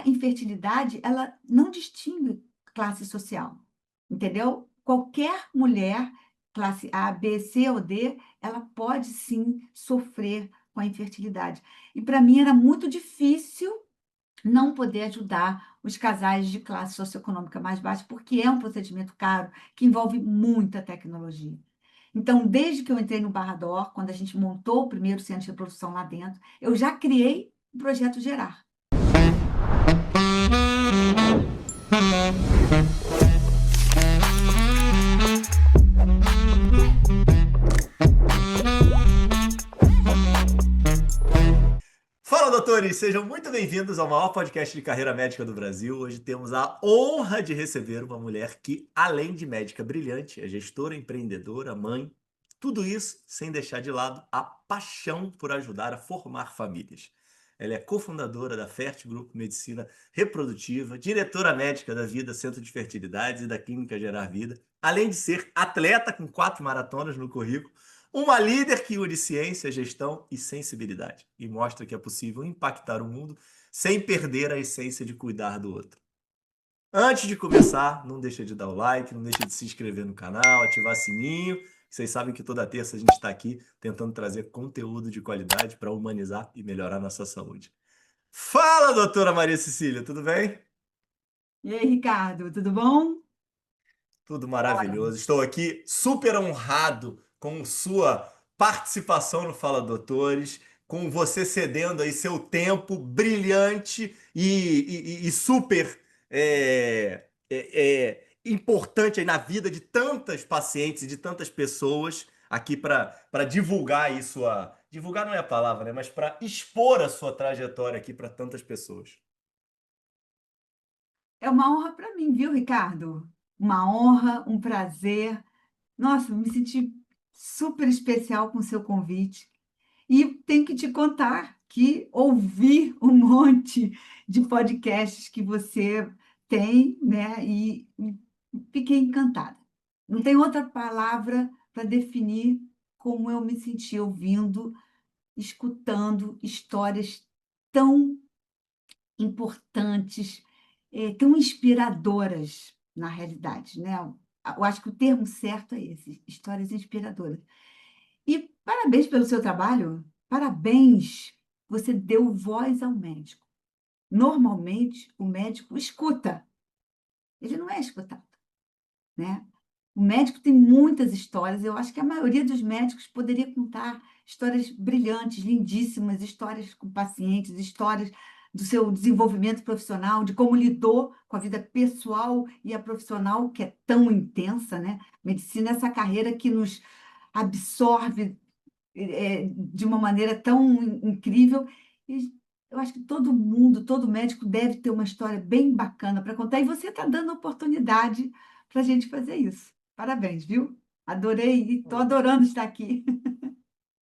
a infertilidade, ela não distingue classe social, entendeu? Qualquer mulher, classe A, B, C ou D, ela pode sim sofrer com a infertilidade. E para mim era muito difícil não poder ajudar os casais de classe socioeconômica mais baixa, porque é um procedimento caro que envolve muita tecnologia. Então, desde que eu entrei no Barra d'Or, quando a gente montou o primeiro centro de reprodução lá dentro, eu já criei o projeto Gerar. Fala, doutores! Sejam muito bem-vindos ao maior podcast de carreira médica do Brasil. Hoje temos a honra de receber uma mulher que, além de médica brilhante, é gestora, empreendedora, mãe, tudo isso sem deixar de lado a paixão por ajudar a formar famílias. Ela é cofundadora da Fert Group Medicina Reprodutiva, diretora médica da Vida Centro de Fertilidades e da Clínica Gerar Vida, além de ser atleta com 4 maratonas no currículo, uma líder que une ciência, gestão e sensibilidade e mostra que é possível impactar o mundo sem perder a essência de cuidar do outro. Antes de começar, não deixa de dar o like, não deixa de se inscrever no canal, ativar sininho. Vocês sabem que toda terça a gente está aqui tentando trazer conteúdo de qualidade para humanizar e melhorar nossa saúde. Fala, doutora Maria Cecília, tudo bem? E aí, Ricardo, tudo bom? Tudo Bora. maravilhoso. Estou aqui super honrado com sua participação no Fala Doutores, com você cedendo aí seu tempo brilhante e super importante aí na vida de tantas pacientes e de tantas pessoas aqui para divulgar aí sua... Divulgar não é a palavra, né? Mas para expor a sua trajetória aqui para tantas pessoas. É uma honra para mim, viu, Ricardo? Uma honra, um prazer. Nossa, me senti super especial com o seu convite. E tenho que te contar que ouvi um monte de podcasts que você tem, né? E fiquei encantada. Não tem outra palavra para definir como eu me senti ouvindo, escutando histórias tão importantes, tão inspiradoras na realidade, né? Eu acho que o termo certo é esse, histórias inspiradoras. E parabéns pelo seu trabalho, parabéns, você deu voz ao médico. Normalmente, o médico escuta, ele não é escutado, né? O médico tem muitas histórias, eu acho que a maioria dos médicos poderia contar histórias brilhantes, lindíssimas, histórias com pacientes, histórias do seu desenvolvimento profissional, de como lidou com a vida pessoal e a profissional, que é tão intensa, né? Medicina é essa carreira que nos absorve de uma maneira tão incrível. E eu acho que todo mundo, todo médico deve ter uma história bem bacana para contar, e você está dando a oportunidade para a gente fazer isso. Parabéns, viu? Adorei e estou adorando estar aqui.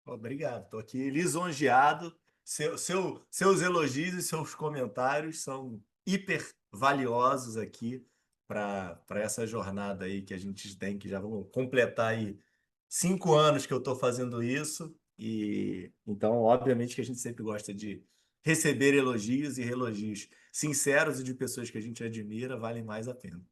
Obrigado, estou aqui lisonjeado. Seus elogios e seus comentários são hiper valiosos aqui para essa jornada aí que a gente tem, que já vamos completar aí 5 anos que eu estou fazendo isso. E então, obviamente, que a gente sempre gosta de receber elogios e elogios sinceros e de pessoas que a gente admira, valem mais a pena.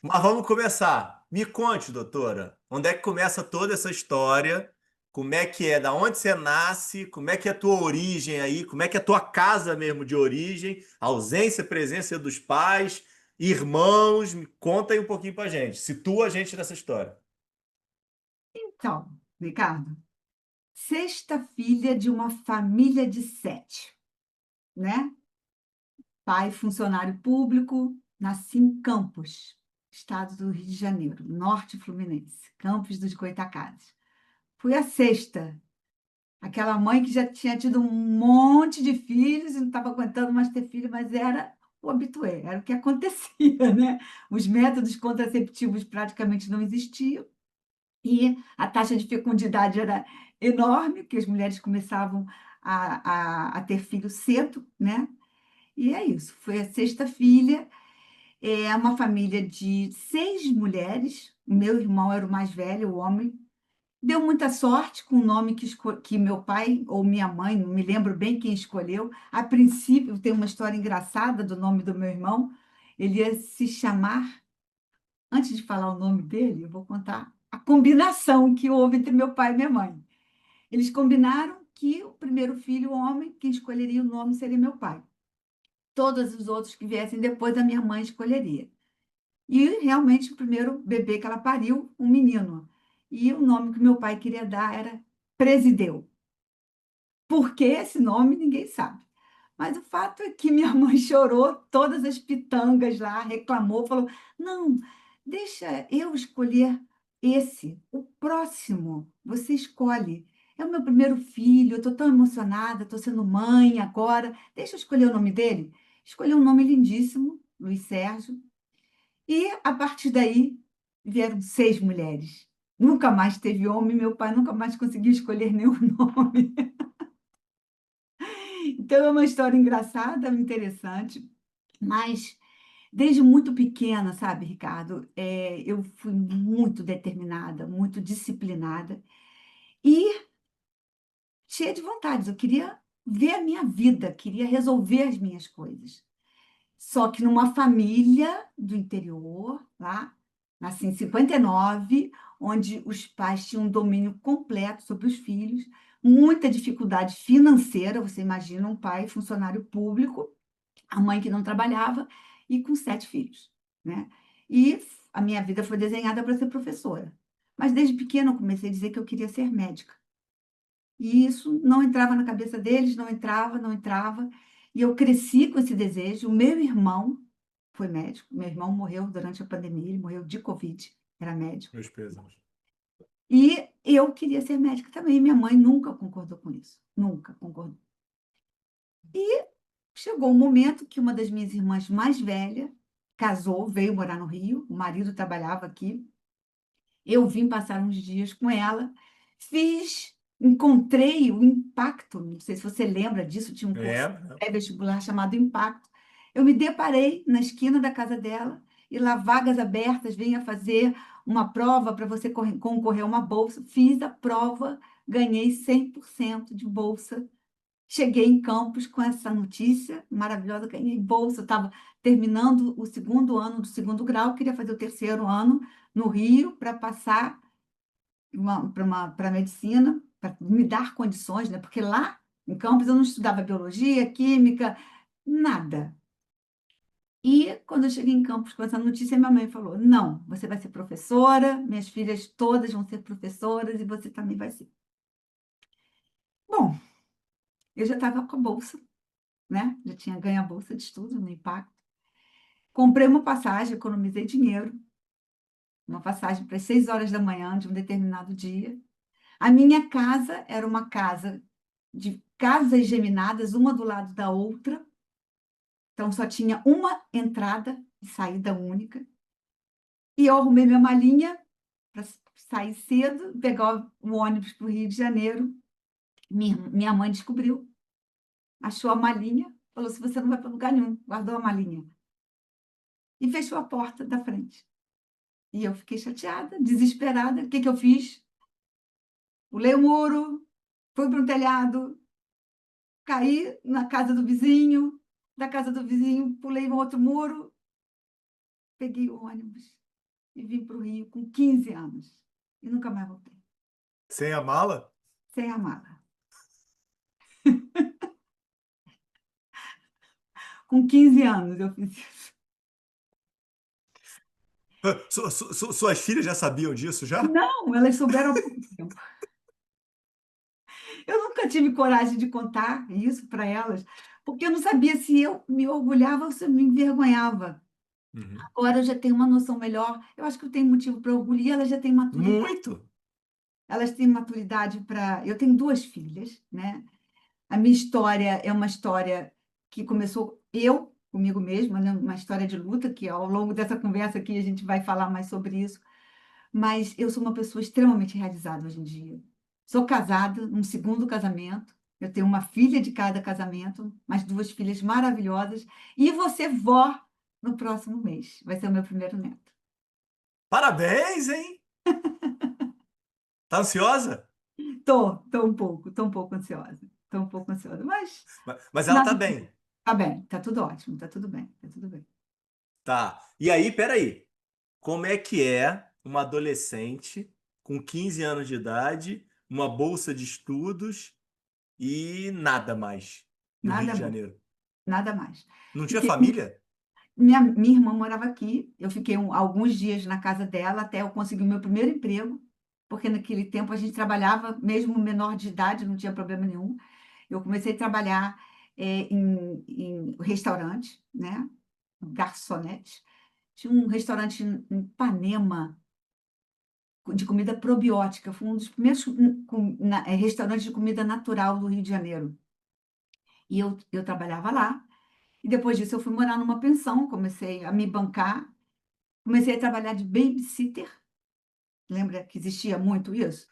Mas vamos começar. Me conte, doutora, onde é que começa toda essa história? Como é que é? Da onde você nasce? Como é que é a tua origem aí? Como é que é a tua casa mesmo de origem? Ausência, presença dos pais, irmãos? Me conta aí um pouquinho pra gente. Situa a gente nessa história. Então, Ricardo, sexta filha de uma família de 7, né? Pai funcionário público, nasci em Campos, estado do Rio de Janeiro, norte fluminense, Campos dos Goytacazes. Fui a sexta, aquela mãe que já tinha tido um monte de filhos e não estava aguentando mais ter filho, mas era o habitué, era o que acontecia, né? Os métodos contraceptivos praticamente não existiam e a taxa de fecundidade era enorme, porque as mulheres começavam a ter filho cedo, né? E é isso, foi a sexta filha, é uma família de 6 mulheres, o meu irmão era o mais velho, o homem, Deu muita sorte com o nome que meu pai ou minha mãe, não me lembro bem quem escolheu. A princípio, tem uma história engraçada do nome do meu irmão. Ele ia se chamar, antes de falar o nome dele, eu vou contar a combinação que houve entre meu pai e minha mãe. Eles combinaram que o primeiro filho, o homem, quem escolheria o nome seria meu pai. Todos os outros que viessem depois, a minha mãe escolheria. E realmente o primeiro bebê que ela pariu, um menino. E o nome que meu pai queria dar era Presideu. Por que esse nome, ninguém sabe. Mas o fato é que minha mãe chorou, todas as pitangas lá, reclamou, falou: não, deixa eu escolher esse, o próximo, você escolhe. É o meu primeiro filho, eu estou tão emocionada, estou sendo mãe agora, deixa eu escolher o nome dele. Escolhi um nome lindíssimo, Luiz Sérgio, e a partir daí vieram 6 mulheres. Nunca mais teve homem, meu pai nunca mais conseguiu escolher nenhum nome. Então é uma história engraçada, interessante, mas desde muito pequena, sabe, Ricardo, eu fui muito determinada, muito disciplinada e cheia de vontades. Eu queria ver a minha vida, queria resolver as minhas coisas. Só que numa família do interior, lá, nasci em 59, onde os pais tinham um domínio completo sobre os filhos, muita dificuldade financeira. Você imagina um pai funcionário público, a mãe que não trabalhava e com 7 filhos, né? E a minha vida foi desenhada para ser professora. Mas desde pequena eu comecei a dizer que eu queria ser médica. E isso não entrava na cabeça deles, não entrava, não entrava. E eu cresci com esse desejo. O meu irmão foi médico. Meu irmão morreu durante a pandemia, ele morreu de Covid, era médico. Meus pêsames. E eu queria ser médica também. Minha mãe nunca concordou com isso, nunca concordou. E chegou um momento que uma das minhas irmãs mais velha casou, veio morar no Rio, o marido trabalhava aqui. Eu vim passar uns dias com ela, encontrei o Impacto, não sei se você lembra disso, tinha um É, curso é. pré-vestibular chamado Impacto. Eu me deparei na esquina da casa dela e lá vagas abertas, venha fazer uma prova para você concorrer a uma bolsa. Fiz a prova, ganhei 100% de bolsa. Cheguei em Campos com essa notícia maravilhosa, ganhei bolsa. Eu estava terminando o segundo ano do segundo grau, queria fazer o terceiro ano no Rio para passar para medicina, para me dar condições, né? Porque lá em Campos eu não estudava biologia, química, nada. E quando eu cheguei em Campos com essa notícia, minha mãe falou: não, você vai ser professora, minhas filhas todas vão ser professoras e você também vai ser. Bom, eu já estava com a bolsa, né? Já tinha ganho a bolsa de estudo no Impacto. Comprei uma passagem, economizei dinheiro, uma passagem para as 6 horas da manhã de um determinado dia. A minha casa era uma casa de casas geminadas, uma do lado da outra, então só tinha uma entrada e saída única. E eu arrumei minha malinha para sair cedo, pegar o ônibus para o Rio de Janeiro. Minha mãe descobriu, achou a malinha, falou: se você não vai para lugar nenhum, guardou a malinha. E fechou a porta da frente. E eu fiquei chateada, desesperada. O que que eu fiz? Pulei o muro, fui para um telhado, caí na casa do vizinho, da casa do vizinho, pulei um outro muro, peguei o ônibus e vim para o Rio com 15 anos. E nunca mais voltei, Sem a mala? sem a mala. Com 15 anos eu fiz isso. Suas filhas já sabiam disso já? Não, elas souberam há pouco tempo. Eu nunca tive coragem de contar isso para elas, porque eu não sabia se eu me orgulhava ou se eu me envergonhava. Uhum. Agora eu já tenho uma noção melhor. Eu acho que eu tenho motivo para orgulho e elas já têm maturidade. Muito. Elas têm maturidade para. Eu tenho 2 filhas, né? A minha história é uma história que começou eu, comigo mesma, né? Uma história de luta, que ao longo dessa conversa aqui a gente vai falar mais sobre isso. Mas eu sou uma pessoa extremamente realizada hoje em dia. Sou casada, num segundo casamento. Eu tenho uma filha de cada casamento, mais 2 filhas maravilhosas. E vou ser vó no próximo mês. Vai ser o meu primeiro neto. Parabéns, hein? Tá ansiosa? Tô um pouco ansiosa. Tô um pouco ansiosa, mas Mas ela nada, tá bem. tá bem, tá tudo ótimo, tá tudo bem, tá tudo bem. Tá. E aí, peraí. Como é que é uma adolescente com 15 anos de idade, uma bolsa de estudos e nada mais no Rio Nada de mais, Janeiro? nada mais. Não tinha Fiquei, família? minha irmã morava aqui, eu fiquei alguns dias na casa dela até eu conseguir o meu primeiro emprego, porque naquele tempo a gente trabalhava, mesmo menor de idade, não tinha problema nenhum. Eu comecei a trabalhar em restaurante, né? Garçonete. Tinha um restaurante em Ipanema de comida probiótica. Foi um dos primeiros restaurantes de comida natural do Rio de Janeiro. E eu trabalhava lá. E depois disso eu fui morar numa pensão, comecei a me bancar, comecei a trabalhar de babysitter. Lembra que existia muito isso?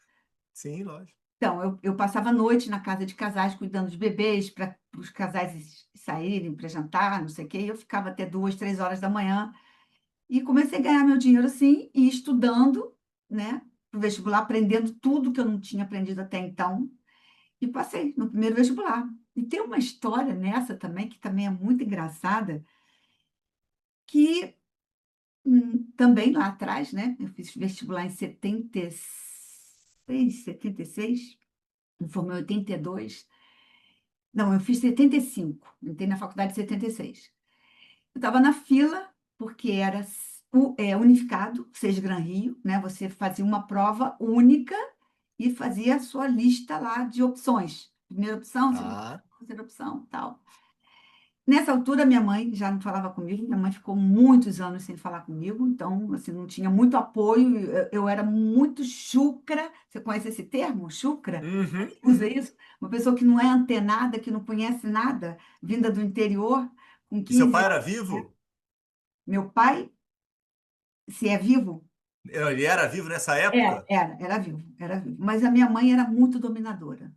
Sim, lógico. Então, eu passava a noite na casa de casais cuidando de bebês para os casais saírem para jantar, não sei o quê. E eu ficava até 2, 3 horas da manhã e comecei a ganhar meu dinheiro assim e estudando, né, para o vestibular, aprendendo tudo que eu não tinha aprendido até então e passei no primeiro vestibular. E tem uma história nessa também que também é muito engraçada, que também lá atrás, né, eu fiz vestibular em 76, me formei em 82. Não, eu fiz 75. Entrei na faculdade em 76. Eu estava na fila, porque era unificado, seja Gran Rio, né? Você fazia uma prova única e fazia a sua lista lá de opções. Primeira opção, segunda Tá. opção, terceira opção, tal. Nessa altura, minha mãe já não falava comigo, minha mãe ficou muitos anos sem falar comigo, então, assim, não tinha muito apoio, eu era muito chucra. Você conhece esse termo, chucra? Uhum, Usa uhum. isso? Uma pessoa que não é antenada, que não conhece nada, vinda do interior, com E seu 15 pai era anos, né? vivo? Meu pai, se é vivo, Ele era vivo nessa época? era vivo, era vivo. Mas a minha mãe era muito dominadora.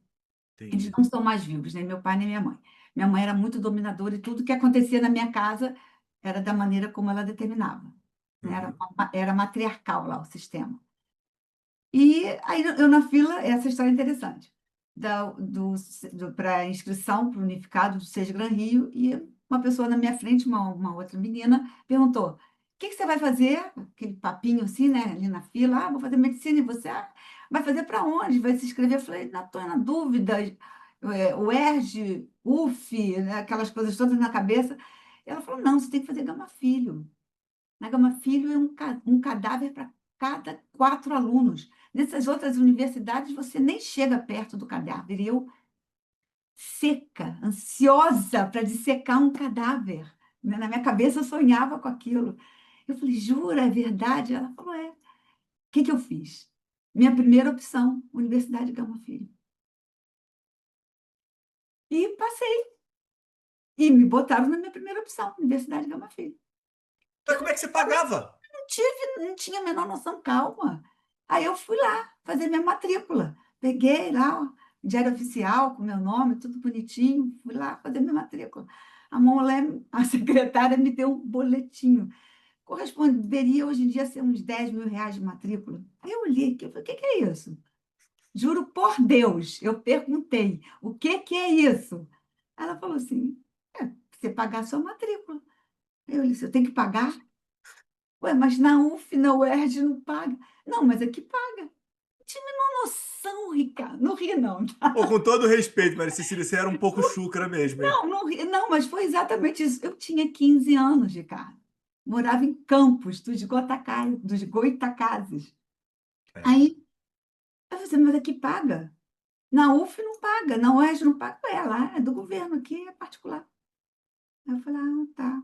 Eles Entendi. não são mais vivos, nem meu pai nem minha mãe. Minha mãe era muito dominadora e tudo que acontecia na minha casa era da maneira como ela determinava, né? Uhum. Era matriarcal lá o sistema. E aí eu na fila, essa história é interessante, para inscrição para o Unificado do Seja Gran Rio, e uma pessoa na minha frente, uma outra menina, perguntou: o que que você vai fazer? Aquele papinho assim, né, ali na fila: vou fazer medicina, e você vai fazer para onde? Vai se inscrever? Eu falei: não, estou na dúvida, UERJ, UF, né, aquelas coisas todas na cabeça. E ela falou: não, você tem que fazer Gama Filho. Na Gama Filho é um cadáver para cada 4 alunos. Nessas outras universidades, você nem chega perto do cadáver. E eu, seca, ansiosa para dissecar um cadáver. Né? Na minha cabeça, eu sonhava com aquilo. Eu falei: jura, é verdade? Ela falou: é. O que que eu fiz? Minha primeira opção, Universidade Gama Filho. E passei. E me botaram na minha primeira opção, Universidade Gama Filho. Mas como é que você pagava? Não tinha a menor noção, calma. Aí eu fui lá fazer minha matrícula. Peguei lá o diário oficial com meu nome, tudo bonitinho, fui lá fazer minha matrícula. A secretária me deu um boletinho. Corresponderia hoje em dia ser uns 10 mil reais de matrícula. Aí eu olhei aqui, eu falei: o que que é isso? Juro por Deus, eu perguntei: o que que é isso? Ela falou assim: você pagar a sua matrícula. Eu disse: eu tenho que pagar? Ué, mas na UF, na UERJ não paga. Não, mas aqui paga. Não tinha a menor noção, Ricardo. Não ri, não. Pô, com todo respeito, Maria Cecília, você era um pouco chucra mesmo, hein? Não, não ri, não, mas foi exatamente isso. Eu tinha 15 anos, Ricardo. Morava em Campos, dos Goitacazes. É. Aí, eu falei assim: mas aqui paga. Na UF não paga, na UERJ não paga. Ué, lá é do governo, aqui é particular. Aí eu falei: tá.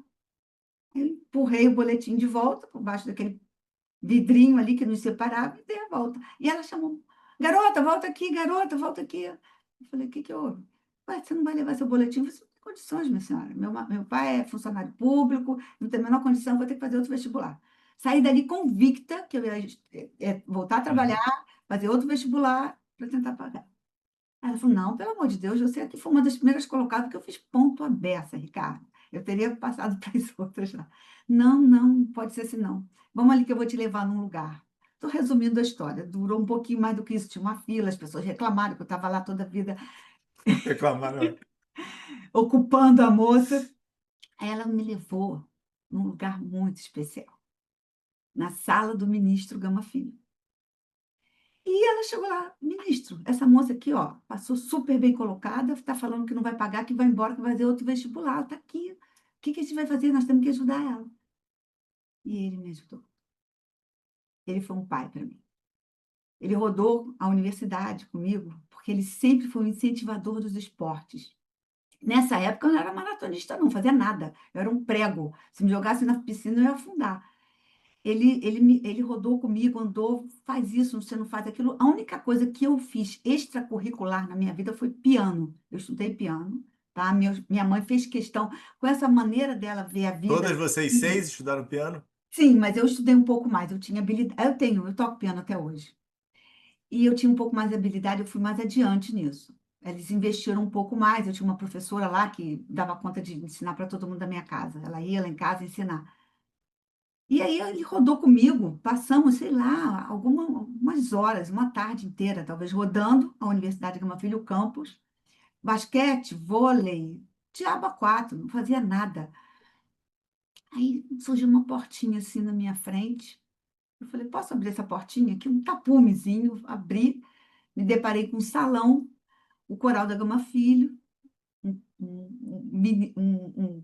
Aí eu empurrei o boletim de volta, por baixo daquele vidrinho ali que nos separava, e dei a volta. E ela chamou: garota, volta aqui, garota, volta aqui. Eu falei: o que que houve? Ué, você não vai levar seu boletim? Você não tem condições, minha senhora. Meu pai é funcionário público, não tem a menor condição, vou ter que fazer outro vestibular. Saí dali convicta que eu ia voltar a trabalhar, Uhum. fazer outro vestibular para tentar pagar. Aí ela falou: não, pelo amor de Deus, você aqui foi uma das primeiras colocadas que eu fiz ponto à beça, Ricardo. Eu teria passado para as outras lá. Não, não, pode ser assim, não. Vamos ali que eu vou te levar num lugar. Estou resumindo a história. Durou um pouquinho mais do que isso. Tinha uma fila, as pessoas reclamaram que eu estava lá toda a vida Reclamaram. ocupando a moça. Aí ela me levou num lugar muito especial, na sala do ministro Gama Filho. E ela chegou lá, ministro, essa moça aqui, ó, passou super bem colocada, está falando que não vai pagar, que vai embora, que vai fazer outro vestibular, está aqui. O que que a gente vai fazer? Nós temos que ajudar ela. E ele me ajudou. Ele foi um pai para mim. Ele rodou a universidade comigo, porque ele sempre foi um incentivador dos esportes. Nessa época eu não era maratonista, não fazia nada. Eu era um prego. Se me jogasse na piscina, eu ia afundar. Ele rodou comigo, andou, faz isso, você não faz aquilo. A única coisa que eu fiz extracurricular na minha vida foi piano. Eu estudei piano, tá? Minha mãe fez questão, com essa maneira dela ver a vida. Todas vocês Filha. 6 estudaram piano? Sim, mas eu estudei um pouco mais. Eu tinha habilidade. Eu toco piano até hoje. E eu tinha um pouco mais de habilidade, eu fui mais adiante nisso. Eles investiram um pouco mais. Eu tinha uma professora lá que dava conta de ensinar para todo mundo da minha casa. Ela ia lá em casa ensinar. E aí ele rodou comigo, passamos, sei lá, algumas horas, uma tarde inteira, talvez, rodando a Universidade Gama Filho, o campus, basquete, vôlei, diabo a quatro, não fazia nada. Aí surgiu uma portinha assim na minha frente. Eu falei, posso abrir essa portinha aqui? Um tapumezinho, abri, me deparei com um salão, o Coral da Gama Filho, um-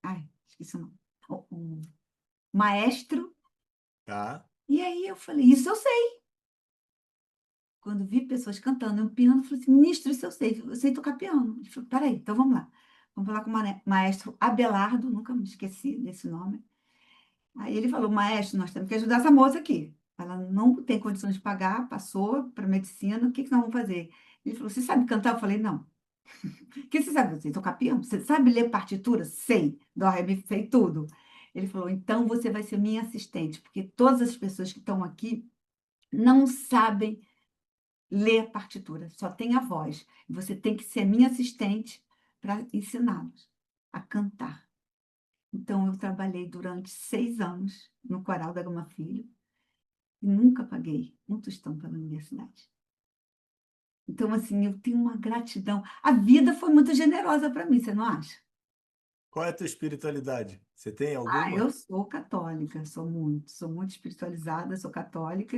ai, esqueci o nome, um maestro. Tá. E aí eu falei, isso eu sei. Quando vi pessoas cantando um piano, eu falei assim, ministro, isso eu sei tocar piano. Ele falou, peraí, então vamos lá. Vamos falar com o maestro Abelardo, nunca me esqueci desse nome. Aí ele falou, maestro, nós temos que ajudar essa moça aqui. Ela não tem condições de pagar, passou para medicina, o que que nós vamos fazer? Ele falou, você sabe cantar? Eu falei, não. O que você sabe? Eu sei tocar piano. Você sabe ler partitura? Sei. Dó, ré, mi, sei tudo. Ele falou, então você vai ser minha assistente, porque todas as pessoas que estão aqui não sabem ler partitura, só tem a voz. Você tem que ser minha assistente para ensiná-los a cantar. Então, eu trabalhei durante 6 anos no Coral da Gama Filho e nunca paguei um tostão pela universidade. Então, assim, eu tenho uma gratidão. A vida foi muito generosa para mim, você não acha? Qual é a tua espiritualidade? Você tem Ah, alguma? eu sou católica, sou muito espiritualizada, sou católica.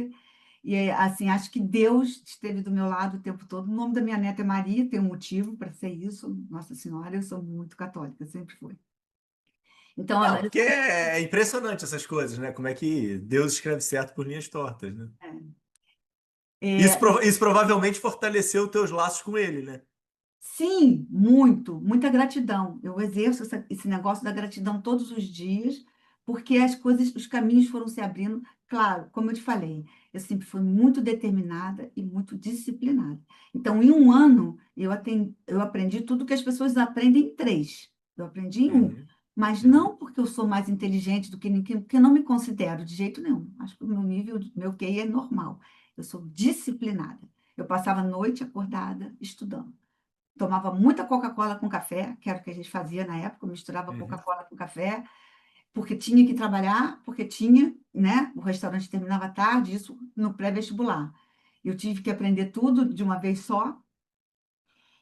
E, assim, acho que Deus esteve do meu lado o tempo todo. O nome da minha neta é Maria, tem um motivo para ser isso. Nossa Senhora, eu sou muito católica, sempre fui. Então, Não, porque é impressionante essas coisas, né? Como é que Deus escreve certo por linhas tortas, né? Isso, é, isso provavelmente fortaleceu os teus laços com ele, né? sim, muito, muita gratidão. Eu exerço esse negócio da gratidão todos os dias, porque as coisas, os caminhos foram se abrindo. Claro, como eu te falei, eu sempre fui muito determinada e muito disciplinada. Então, em um ano, eu aprendi tudo que as pessoas aprendem em 3. Eu aprendi em um. Uhum, Mas uhum. não porque eu sou mais inteligente do que ninguém, porque eu não me considero de jeito nenhum. Acho que o meu nível, meu QI é normal. Eu sou disciplinada. Eu passava a noite acordada estudando. Tomava muita Coca-Cola com café, que era o que a gente fazia na época, eu misturava Uhum. Coca-Cola com café, porque tinha que trabalhar, porque tinha, né? O restaurante terminava tarde, isso no pré-vestibular. Eu tive que aprender tudo de uma vez só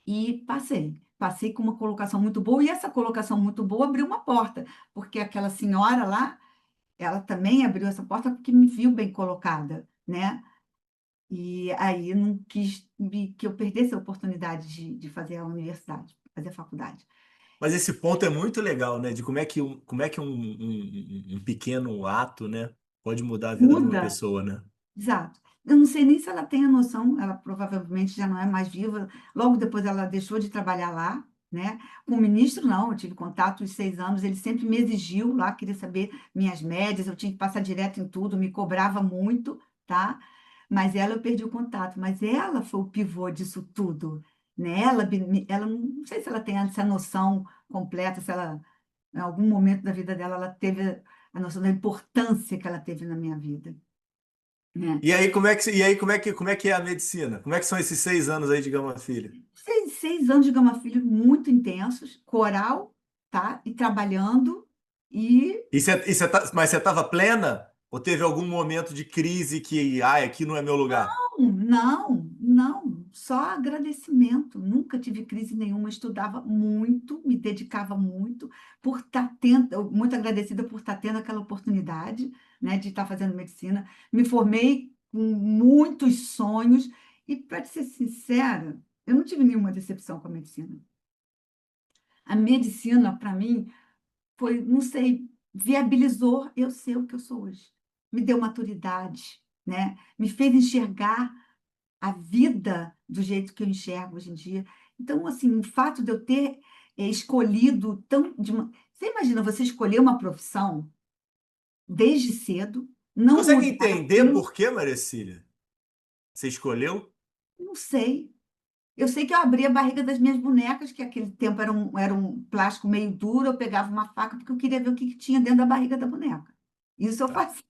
e passei. Passei com uma colocação muito boa, e essa colocação muito boa abriu uma porta, porque aquela senhora lá, ela também abriu essa porta porque me viu bem colocada, né? E aí não quis que eu perdesse a oportunidade de fazer a universidade, fazer a faculdade. Mas esse ponto é muito legal, né? De como é que um pequeno ato, né, pode mudar a vida de uma Muda, pessoa, né? exato. Eu não sei nem se ela tem a noção, ela provavelmente já não é mais viva. Logo depois ela deixou de trabalhar lá, né? Com o ministro, não, eu tive contato os 6 anos, ele sempre me exigiu lá, queria saber minhas médias, eu tinha que passar direto em tudo, me cobrava muito, tá? Mas ela eu perdi o contato, mas ela foi o pivô disso tudo, né? Ela não sei se ela tem essa noção completa, se ela, em algum momento da vida dela, ela teve a noção da importância que ela teve na minha vida, né? E aí, como é que é a medicina? Como é que são esses 6 anos aí de Gama Filho? 6 anos de Gama Filho muito intensos, coral, tá? E trabalhando, e Mas você estava plena? Ou teve algum momento de crise que, ai, aqui não é meu lugar? Não, não, só agradecimento. Nunca tive crise nenhuma, estudava muito, me dedicava muito por estar tendo, muito agradecida por estar tendo aquela oportunidade, né, de estar fazendo medicina. Me formei com muitos sonhos e, para ser sincera, eu não tive nenhuma decepção com a medicina. A medicina, para mim, foi, não sei, viabilizou eu ser o que eu sou hoje. Me deu maturidade, né? Me fez enxergar a vida do jeito que eu enxergo hoje em dia. Então, assim, o fato de eu ter escolhido tão. Você imagina você escolher uma profissão desde cedo, Você não consegue mudar entender aquilo, por quê, Maricília? Você escolheu? não sei. Eu sei que eu abri a barriga das minhas bonecas, que aquele tempo era um plástico meio duro, eu pegava uma faca porque eu queria ver o que tinha dentro da barriga da boneca. Isso eu Tá. fazia.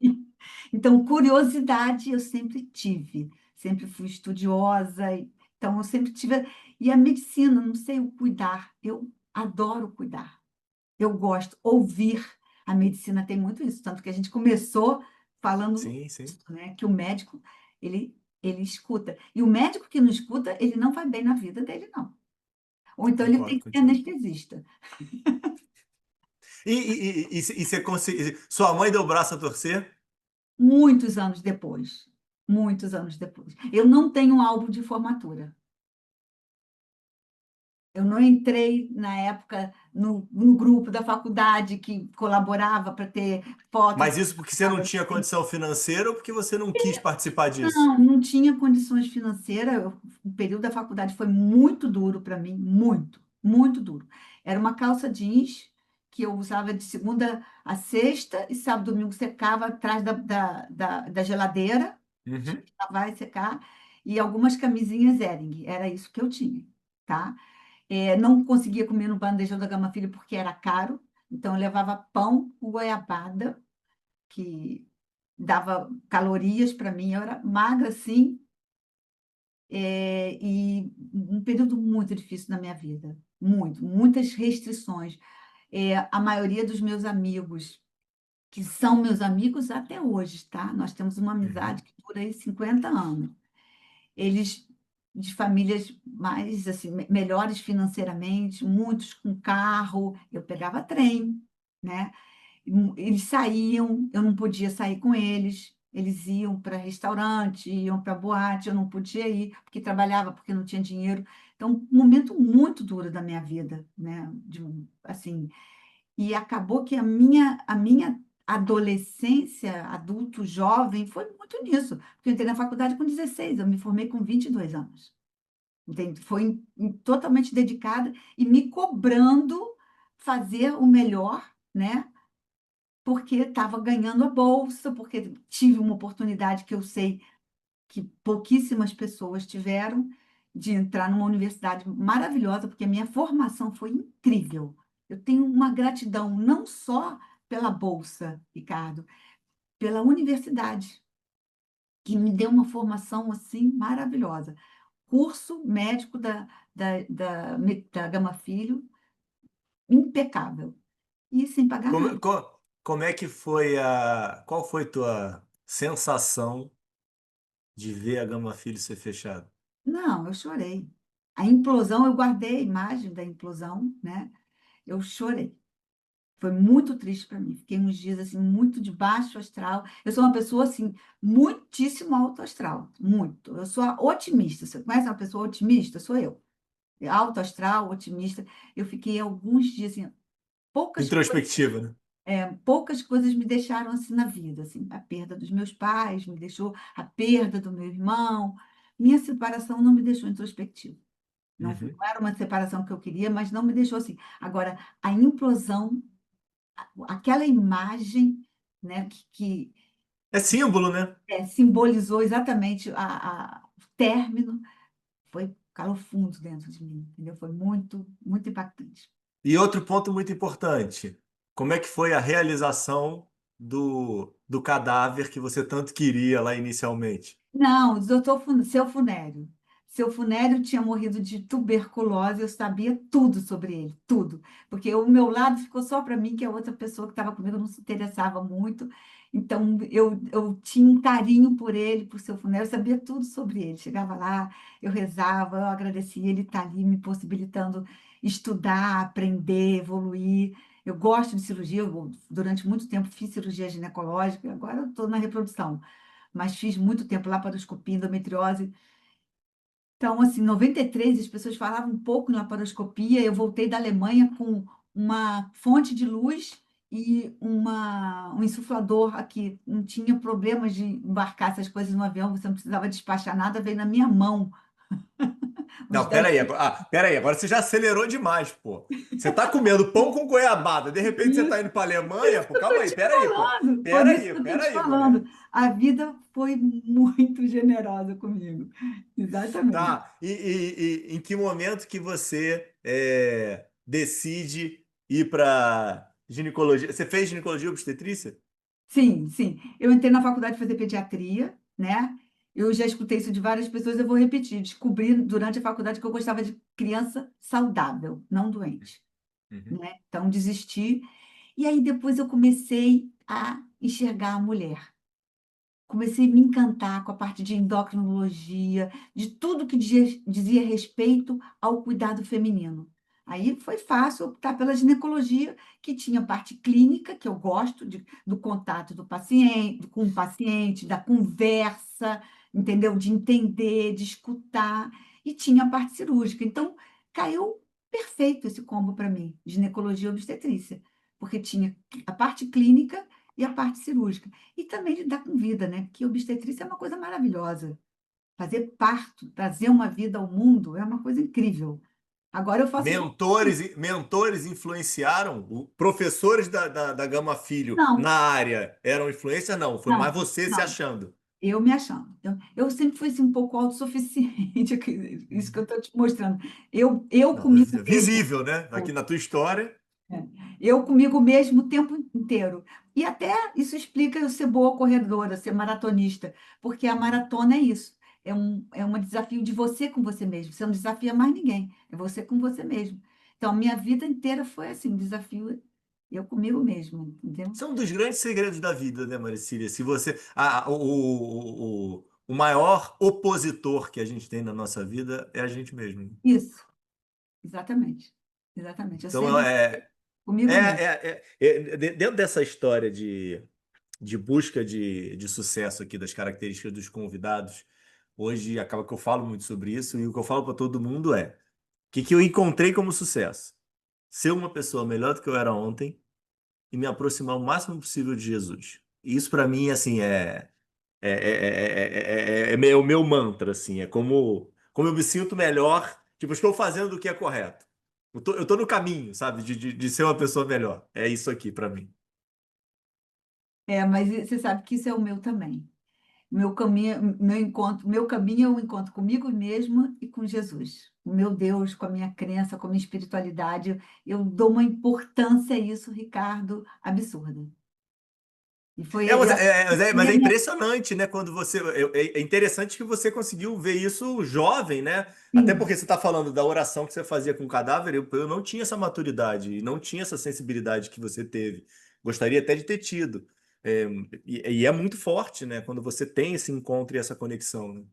Então, curiosidade eu sempre tive, sempre fui estudiosa, então eu sempre tive. E a medicina, não sei, o cuidar, eu adoro cuidar, eu gosto, ouvir. A medicina tem muito isso, tanto que a gente começou falando Sim, sim. isso, né? Que o médico, ele escuta. E o médico que não escuta, ele não vai bem na vida dele, não. Ou então ele Concordo tem que ser contigo. anestesista. E você conseguiu. Sua mãe deu o braço a torcer? Muitos anos depois. Muitos anos depois. Eu não tenho um álbum de formatura. Eu não entrei na época no grupo da faculdade que colaborava para ter fotos. Mas isso porque você não tinha condição financeira ou porque você não quis participar disso? Não, não tinha condições financeiras. O período da faculdade foi muito duro para mim, muito, muito duro. Era uma calça jeans que eu usava de segunda a sexta e sábado e domingo secava atrás da geladeira, tinha Uhum. que lavar e secar, e algumas camisinhas Hering, era isso que eu tinha, tá? Não conseguia comer no bandejão da Gama Filho porque era caro, então eu levava pão com goiabada, que dava calorias para mim. Eu era magra, sim, e um período muito difícil na minha vida. Muito, muitas restrições. A maioria dos meus amigos, que são meus amigos até hoje, tá? Nós temos uma Uhum. amizade que dura aí 50 anos. Eles de famílias mais assim, melhores financeiramente, muitos com carro, eu pegava trem, né? Eles saíam, eu não podia sair com eles. Eles iam para restaurante, iam para boate, eu não podia ir, porque trabalhava, porque não tinha dinheiro. Então, um momento muito duro da minha vida, né? Assim, e acabou que a minha adolescência, adulto, jovem, foi muito nisso. Porque eu entrei na faculdade com 16, eu me formei com 22 anos. Entende? Foi totalmente dedicada e me cobrando fazer o melhor, né? Porque estava ganhando a bolsa, porque tive uma oportunidade que eu sei que pouquíssimas pessoas tiveram de entrar numa universidade maravilhosa, porque a minha formação foi incrível. Eu tenho uma gratidão não só pela bolsa, Ricardo, pela universidade, que me deu uma formação assim maravilhosa. Curso médico da Gama Filho, impecável, e sem pagar Como, nada. como é que foi a. Qual foi tua sensação de ver a Gama Filho ser fechada? Não, eu chorei. A implosão, eu guardei a imagem da implosão, né? Eu chorei. Foi muito triste para mim. Fiquei uns dias assim muito de baixo astral. Eu sou uma pessoa assim muitíssimo alto astral, muito. Eu sou otimista. Você conhece uma pessoa otimista? Sou eu. Alto astral, otimista. Eu fiquei alguns dias assim, poucas coisas, Introspectiva, né? poucas coisas me deixaram assim na vida, assim, a perda dos meus pais me deixou, a perda do meu irmão, minha separação não me deixou introspectiva. Não, Uhum. não era uma separação que eu queria, mas não me deixou assim. Agora, a implosão, aquela imagem, né, que É símbolo, né? simbolizou exatamente o término, foi calafoundo dentro de mim, entendeu? Foi muito, muito impactante. E outro ponto muito importante: como é que foi a realização do cadáver que você tanto queria lá inicialmente? Não, doutor, seu Funéreo. Seu Funélio tinha morrido de tuberculose, eu sabia tudo sobre ele, tudo. Porque o meu lado ficou só para mim, que a outra pessoa que estava comigo não se interessava muito. Então, eu tinha um carinho por ele, por seu Funélio, eu sabia tudo sobre ele. Chegava lá, eu rezava, eu agradecia ele estar ali me possibilitando estudar, aprender, evoluir. Eu gosto de cirurgia, eu, durante muito tempo fiz cirurgia ginecológica, agora eu estou na reprodução, mas fiz muito tempo laparoscopia, endometriose. Então, assim, em 93, as pessoas falavam um pouco na laparoscopia. Eu voltei da Alemanha com uma fonte de luz e um insuflador aqui. Não tinha problemas de embarcar essas coisas no avião, você não precisava despachar nada, veio na minha mão. Os Não, peraí. 10 Peraí, agora você já acelerou demais, pô. Você tá comendo pão com goiabada, de repente você tá isso, indo pra Alemanha, isso pô, que eu calma estou aí, te peraí, pô. falando. Por isso Peraí, que eu estou te peraí, falando. mulher. A vida foi muito generosa comigo. Exatamente. Tá. E em que momento que você decide ir pra ginecologia? Você fez ginecologia e obstetrícia? Sim, sim. Eu entrei na faculdade de fazer pediatria, né? Eu já escutei isso de várias pessoas, eu vou repetir. Descobri durante a faculdade que eu gostava de criança saudável, não doente, Uhum. né? Então, desisti. E aí, depois, eu comecei a enxergar a mulher. Comecei a me encantar com a parte de endocrinologia, de tudo que dizia respeito ao cuidado feminino. Aí foi fácil optar pela ginecologia, que tinha parte clínica, que eu gosto do contato do paciente, com o paciente, da conversa, entendeu? De entender, de escutar, e tinha a parte cirúrgica. Então, caiu perfeito esse combo para mim, ginecologia e obstetrícia, porque tinha a parte clínica e a parte cirúrgica. E também lidar com vida, né? Porque obstetrícia é uma coisa maravilhosa. Fazer parto, trazer uma vida ao mundo é uma coisa incrível. Agora eu faço igual. Mentores influenciaram? Professores da Gama Filho na Não, área eram influência? Não, foi mais não, você se não. achando. Eu me achando. Eu sempre fui assim, um pouco autossuficiente, isso que eu Uhum. estou te mostrando. Eu Não, comigo mesmo. visível, né? Aqui na tua história. É. Eu comigo mesmo o tempo inteiro. E até isso explica eu ser boa corredora, ser maratonista, porque a Uhum. maratona é isso. É um desafio de você com você mesmo. Você não desafia mais ninguém, é você com você mesmo. Então, a minha vida inteira foi assim, um desafio eu comigo mesmo, entendeu? Isso é um dos grandes segredos da vida, né, Maricília? Se você. O maior opositor que a gente tem na nossa vida é a gente mesmo. Isso, exatamente. Exatamente. Eu Então, sempre comigo mesmo. dentro dessa história de busca de sucesso aqui, das características dos convidados, hoje acaba que eu falo muito sobre isso, e o que eu falo para todo mundo é: o que eu encontrei como sucesso? Ser uma pessoa melhor do que eu era ontem e me aproximar o máximo possível de Jesus. E isso para mim, assim, é o meu mantra, assim, é como eu me sinto melhor, tipo, estou fazendo o que é correto. Eu tô no caminho, sabe, de ser uma pessoa melhor. É isso aqui para mim. É, mas você sabe que isso é o meu também. Meu caminho é um encontro comigo mesma e com Jesus. O meu Deus, com a minha crença, com a minha espiritualidade, eu dou uma importância a isso, Ricardo, absurda. E foi, É, mas eu, é, mas é, foi mas a é minha, impressionante, né? Quando você. É interessante que você conseguiu ver isso jovem, né? Até sim, porque você está falando da oração que você fazia com o cadáver, eu não tinha essa maturidade e não tinha essa sensibilidade que você teve. Gostaria até de ter tido. É, e é muito forte, né? Quando você tem esse encontro e essa conexão, né?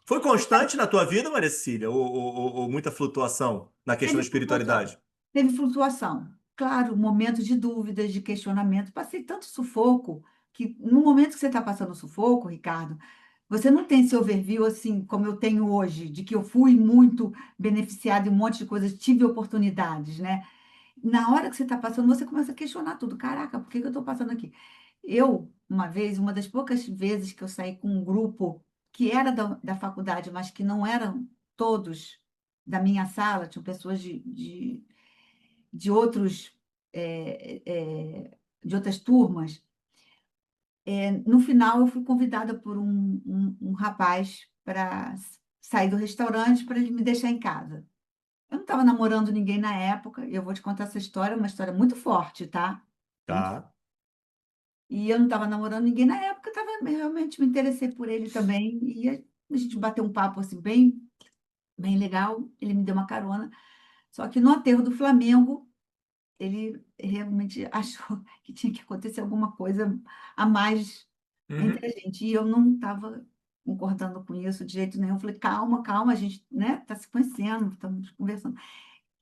Foi constante na tua vida, Maria Cecília? Ou muita flutuação na questão da teve flutuação. espiritualidade? Teve flutuação. Claro, momentos de dúvidas, de questionamento. Passei tanto sufoco que no momento que você está passando sufoco, Ricardo, você não tem esse overview assim como eu tenho hoje, de que eu fui muito beneficiada em um monte de coisas, tive oportunidades, né? Na hora que você está passando, você começa a questionar tudo. Caraca, por que que eu estou passando aqui? Eu, uma vez, uma das poucas vezes que eu saí com um grupo que era da faculdade, mas que não eram todos da minha sala, tinham pessoas de outros, de outras turmas. No final, eu fui convidada por um rapaz para sair do restaurante para ele me deixar em casa. Eu não estava namorando ninguém na época, e eu vou te contar essa história, uma história muito forte, tá? Muito forte. Tá. E eu não estava namorando ninguém na época, realmente me interessei por ele também, A gente bateu um papo assim bem legal, ele me deu uma carona. Só que no aterro do Flamengo, ele realmente achou que tinha que acontecer alguma coisa a mais entre Uhum. a gente. E eu não estava concordando com isso de jeito nenhum. Eu falei, calma, calma, a gente, né, está se conhecendo, estamos conversando.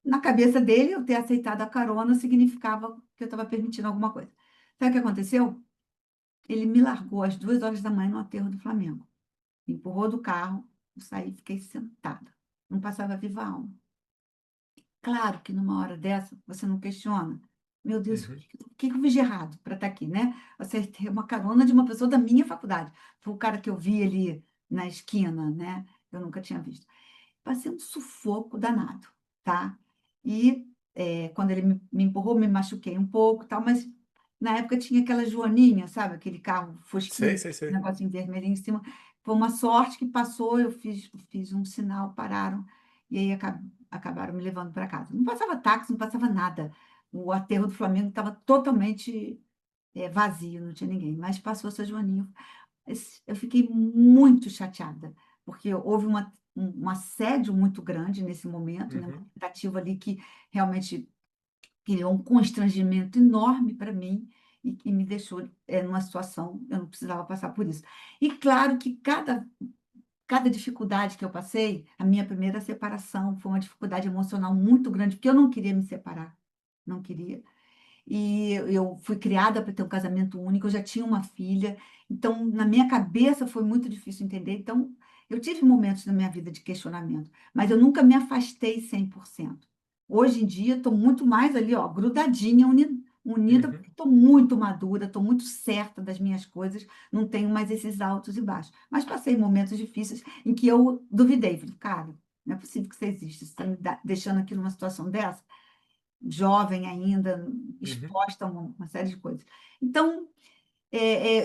Na cabeça dele, eu ter aceitado a carona significava que eu estava permitindo alguma coisa. Sabe o que aconteceu? Ele me largou às 2 horas da manhã no aterro do Flamengo. Me empurrou do carro, eu saí, e fiquei sentada. Não passava viva a alma. Claro que numa hora dessa, você não questiona. Meu Deus, Uhum. o que eu fiz de errado para estar aqui, né? Você tem uma carona de uma pessoa da minha faculdade. Foi o cara que eu vi ali na esquina, né? Eu nunca tinha visto. Passei um sufoco danado, tá? E quando ele me empurrou, me machuquei um pouco, tal, mas na época tinha aquela joaninha, sabe? Aquele carro Sei, fosquinho, sei, sei. negocinho vermelhinho em cima. Foi uma sorte que passou, eu fiz um sinal, pararam, e aí acabaram me levando para casa. Não passava táxi, não passava nada. O aterro do Flamengo estava totalmente vazio, não tinha ninguém, mas passou essa joaninha. Eu fiquei muito chateada, porque houve um assédio muito grande nesse momento, né? Uma Uhum. tentativa ali que realmente criou um constrangimento enorme para mim e que me deixou numa situação, eu não precisava passar por isso. E claro que cada dificuldade que eu passei, a minha primeira separação foi uma dificuldade emocional muito grande, porque eu não queria me separar, não queria. E eu fui criada para ter um casamento único, eu já tinha uma filha, então na minha cabeça foi muito difícil entender. Então, eu tive momentos na minha vida de questionamento, mas eu nunca me afastei 100%. Hoje em dia, estou muito mais ali, ó, grudadinha, unida, porque Uhum. estou muito madura, estou muito certa das minhas coisas, não tenho mais esses altos e baixos. Mas passei momentos difíceis em que eu duvidei, falei, cara, não é possível que você exista, você está me deixando aqui numa situação dessa jovem ainda, Uhum. exposta a uma série de coisas. Então,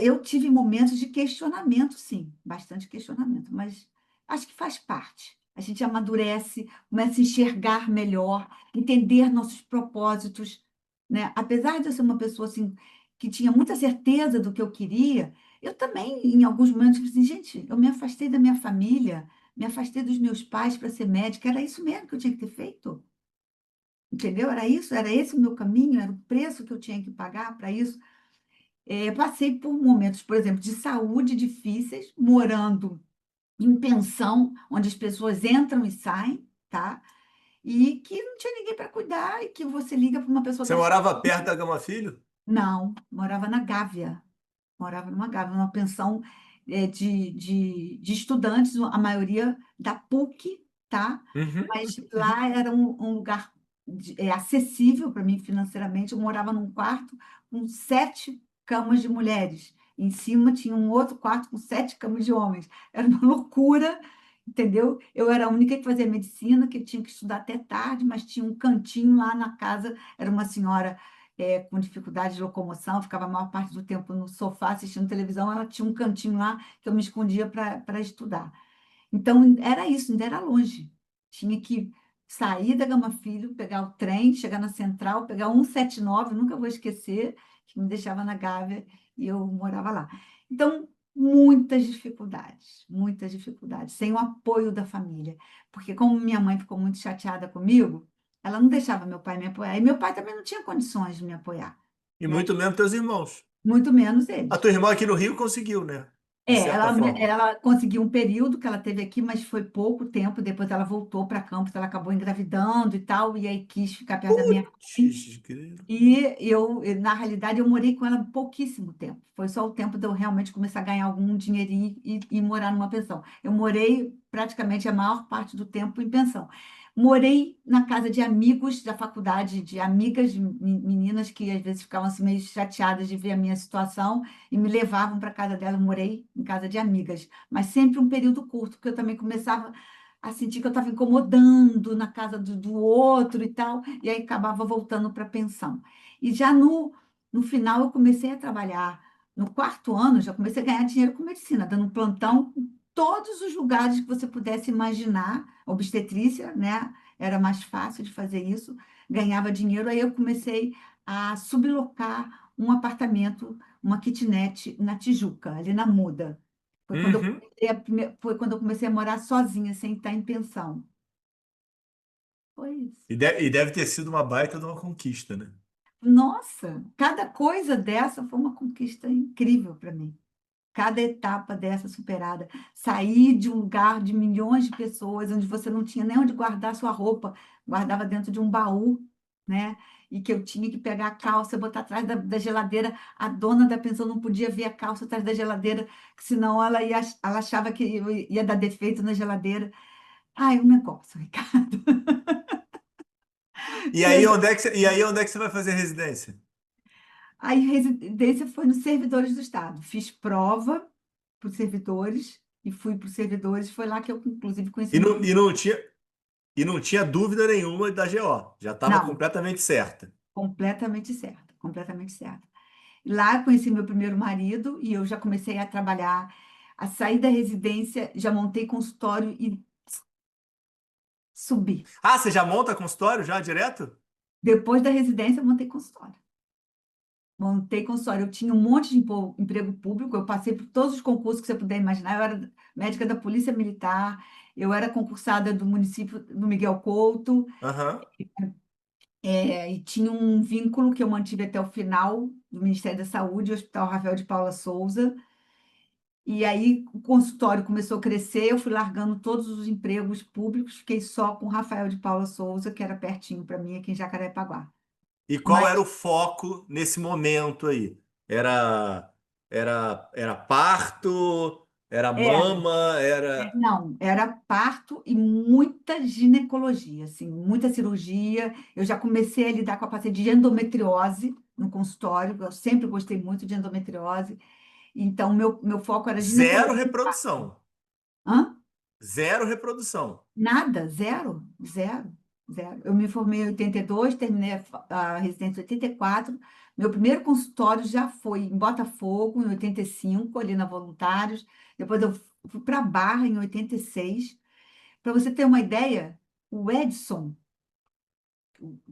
eu tive momentos de questionamento, sim, bastante questionamento, mas acho que faz parte. A gente amadurece, começa a enxergar melhor, entender nossos propósitos, né? Apesar de eu ser uma pessoa assim que tinha muita certeza do que eu queria, eu também, em alguns momentos, falei assim, gente, eu me afastei da minha família, me afastei dos meus pais para ser médica, era isso mesmo que eu tinha que ter feito? Entendeu? Era isso, era esse o meu caminho, era o preço que eu tinha que pagar para isso. Passei por momentos, por exemplo, de saúde difíceis, morando em pensão, onde as pessoas entram e saem, tá? E que não tinha ninguém para cuidar, e que você liga para uma pessoa Você da. morava perto da Gama Filho? Não, morava na Gávea. Morava numa Gávea, numa pensão de estudantes, a maioria da PUC, tá? Uhum. Mas Uhum. lá era um lugar acessível para mim financeiramente. Eu morava num quarto com 7 camas de mulheres. Em cima tinha um outro quarto com 7 camas de homens. Era uma loucura, entendeu? Eu era a única que fazia medicina, que tinha que estudar até tarde, mas tinha um cantinho lá na casa. Era uma senhora com dificuldade de locomoção, ficava a maior parte do tempo no sofá assistindo televisão, ela tinha um cantinho lá que eu me escondia para estudar. Então, era isso, ainda era longe. Tinha que sair da Gama Filho, pegar o trem, chegar na Central, pegar 179, nunca vou esquecer, que me deixava na Gávea e eu morava lá. Então, muitas dificuldades, sem o apoio da família. Porque como minha mãe ficou muito chateada comigo, ela não deixava meu pai me apoiar. E meu pai também não tinha condições de me apoiar, E né? muito menos teus irmãos. Muito menos A eles. tua irmã aqui no Rio conseguiu, né? De certa Ela, forma. ela conseguiu um período que ela teve aqui, mas foi pouco tempo. Depois ela voltou para Campos, ela acabou engravidando e tal, e aí quis ficar perto da minha mãe. Putz, grilo. Na realidade, eu morei com ela pouquíssimo tempo. Foi só o tempo de eu realmente começar a ganhar algum dinheirinho e morar numa pensão. Eu morei praticamente a maior parte do tempo em pensão. Morei na casa de amigos da faculdade, de amigas, de meninas que às vezes ficavam assim meio chateadas de ver a minha situação e me levavam para casa dela. Eu morei em casa de amigas, mas sempre um período curto, porque eu também começava a sentir que eu estava incomodando na casa do outro e tal, e aí acabava voltando para a pensão. E já no final eu comecei a trabalhar. No quarto ano, já comecei a ganhar dinheiro com medicina, dando plantão em todos os lugares que você pudesse imaginar. Obstetrícia, né? Era mais fácil de fazer isso, ganhava dinheiro. Aí eu comecei a sublocar um apartamento, uma kitnet na Tijuca, ali na Muda. Uhum. Foi quando eu comecei a morar sozinha, sem estar em pensão. Foi isso. E deve ter sido uma baita de uma conquista, né? Nossa, cada coisa dessa foi uma conquista incrível para mim. Cada etapa dessa superada. Sair de um lugar de milhões de pessoas, onde você não tinha nem onde guardar sua roupa, guardava dentro de um baú, né? E que eu tinha que pegar a calça, botar atrás da geladeira. A dona da pensão não podia ver a calça atrás da geladeira, que senão ela achava que ia dar defeito na geladeira. Ai, um negócio, Ricardo. E aí onde é que você vai fazer residência? Aí, residência foi nos servidores do Estado. Fiz prova para os servidores e fui para os servidores. Foi lá que eu, inclusive, conheci E meu não, e primeiro. não tinha, e não tinha dúvida nenhuma da GO. Já estava Não, completamente certa. completamente certa, completamente certa. Lá eu conheci meu primeiro marido e eu já comecei a trabalhar. A sair da residência, já montei consultório e subi. Ah, você já monta consultório já direto? Depois da residência, eu montei consultório. Montei consultório. Eu tinha um monte de emprego público, eu passei por todos os concursos que você puder imaginar. Eu era médica da Polícia Militar, eu era concursada do município do Miguel Couto, Aham. e tinha um vínculo que eu mantive até o final do Ministério da Saúde, o Hospital Rafael de Paula Souza. E aí o consultório começou a crescer, eu fui largando todos os empregos públicos, fiquei só com o Rafael de Paula Souza, que era pertinho para mim aqui em Jacarepaguá. E qual era Mas o foco nesse momento aí? Era, era parto? Era era, mama? Era não, era parto e muita ginecologia, assim, muita cirurgia. Eu já comecei a lidar com a paciente de endometriose no consultório, eu sempre gostei muito de endometriose. Então, meu foco era zero ginecologia e parto. reprodução. Hã? Zero reprodução. Nada, zero, zero, zero. Eu me formei em 82, terminei a residência em 84. Meu primeiro consultório já foi em Botafogo, em 85, ali na Voluntários. Depois eu fui para Barra, em 86. Para você ter uma ideia, o Edson,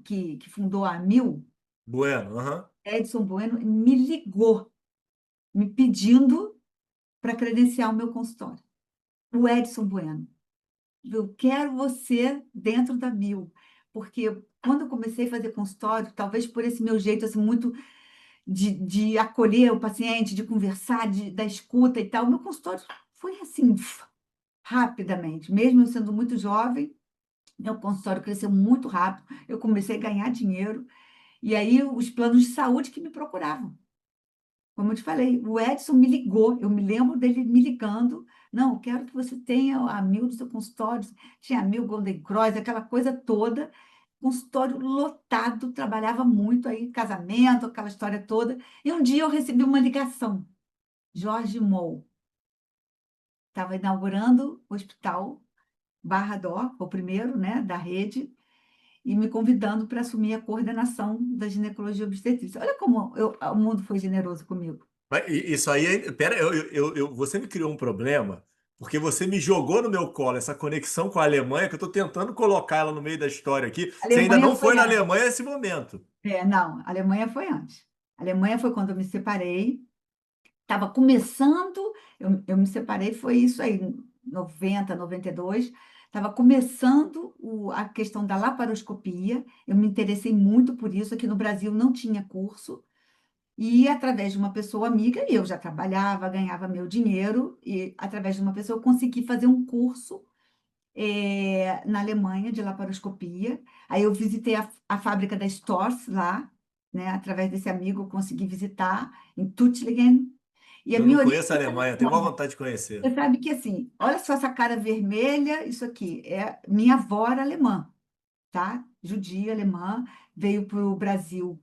que fundou a Mil, Bueno, aham. Edson Bueno, me ligou, me pedindo para credenciar o meu consultório. O Edson Bueno. Eu quero você dentro da Mil, porque quando eu comecei a fazer consultório, talvez por esse meu jeito assim, muito de acolher o paciente, de conversar, da escuta e tal, meu consultório foi assim, rapidamente. Mesmo eu sendo muito jovem, meu consultório cresceu muito rápido, eu comecei a ganhar dinheiro, e aí os planos de saúde que me procuravam. Como eu te falei, o Edson me ligou, eu me lembro dele me ligando. Não, eu quero que você tenha a Mil do seu consultório. Tinha a Mil Golden Cross, aquela coisa toda. Consultório lotado, trabalhava muito aí, casamento, aquela história toda. E um dia eu recebi uma ligação. Jorge Mou estava inaugurando o hospital Barra Dó, o primeiro, né, da rede, e me convidando para assumir a coordenação da ginecologia obstetrícia. Olha como o mundo foi generoso comigo. Isso aí, pera, você me criou um problema, porque você me jogou no meu colo essa conexão com a Alemanha, que eu estou tentando colocar ela no meio da história aqui. A Você ainda Alemanha não foi foi na antes. Alemanha nesse momento. Não, a Alemanha foi antes. A Alemanha foi quando eu me separei. Estava começando, eu me separei, foi isso aí, 90, 92. Estava começando a questão da laparoscopia. Eu me interessei muito por isso. Aqui no Brasil não tinha curso. E através de uma pessoa amiga, eu já trabalhava, ganhava meu dinheiro, e através de uma pessoa eu consegui fazer um curso na Alemanha de laparoscopia. Aí eu visitei a fábrica da Storz lá, né? Através desse amigo eu consegui visitar em Tuttlingen. E a Eu não minha conheço a origem é Alemanha, tenho uma alemã. vontade de conhecer. Você sabe que assim, olha só essa cara vermelha, isso aqui minha avó era alemã, tá? Judia alemã, veio para o Brasil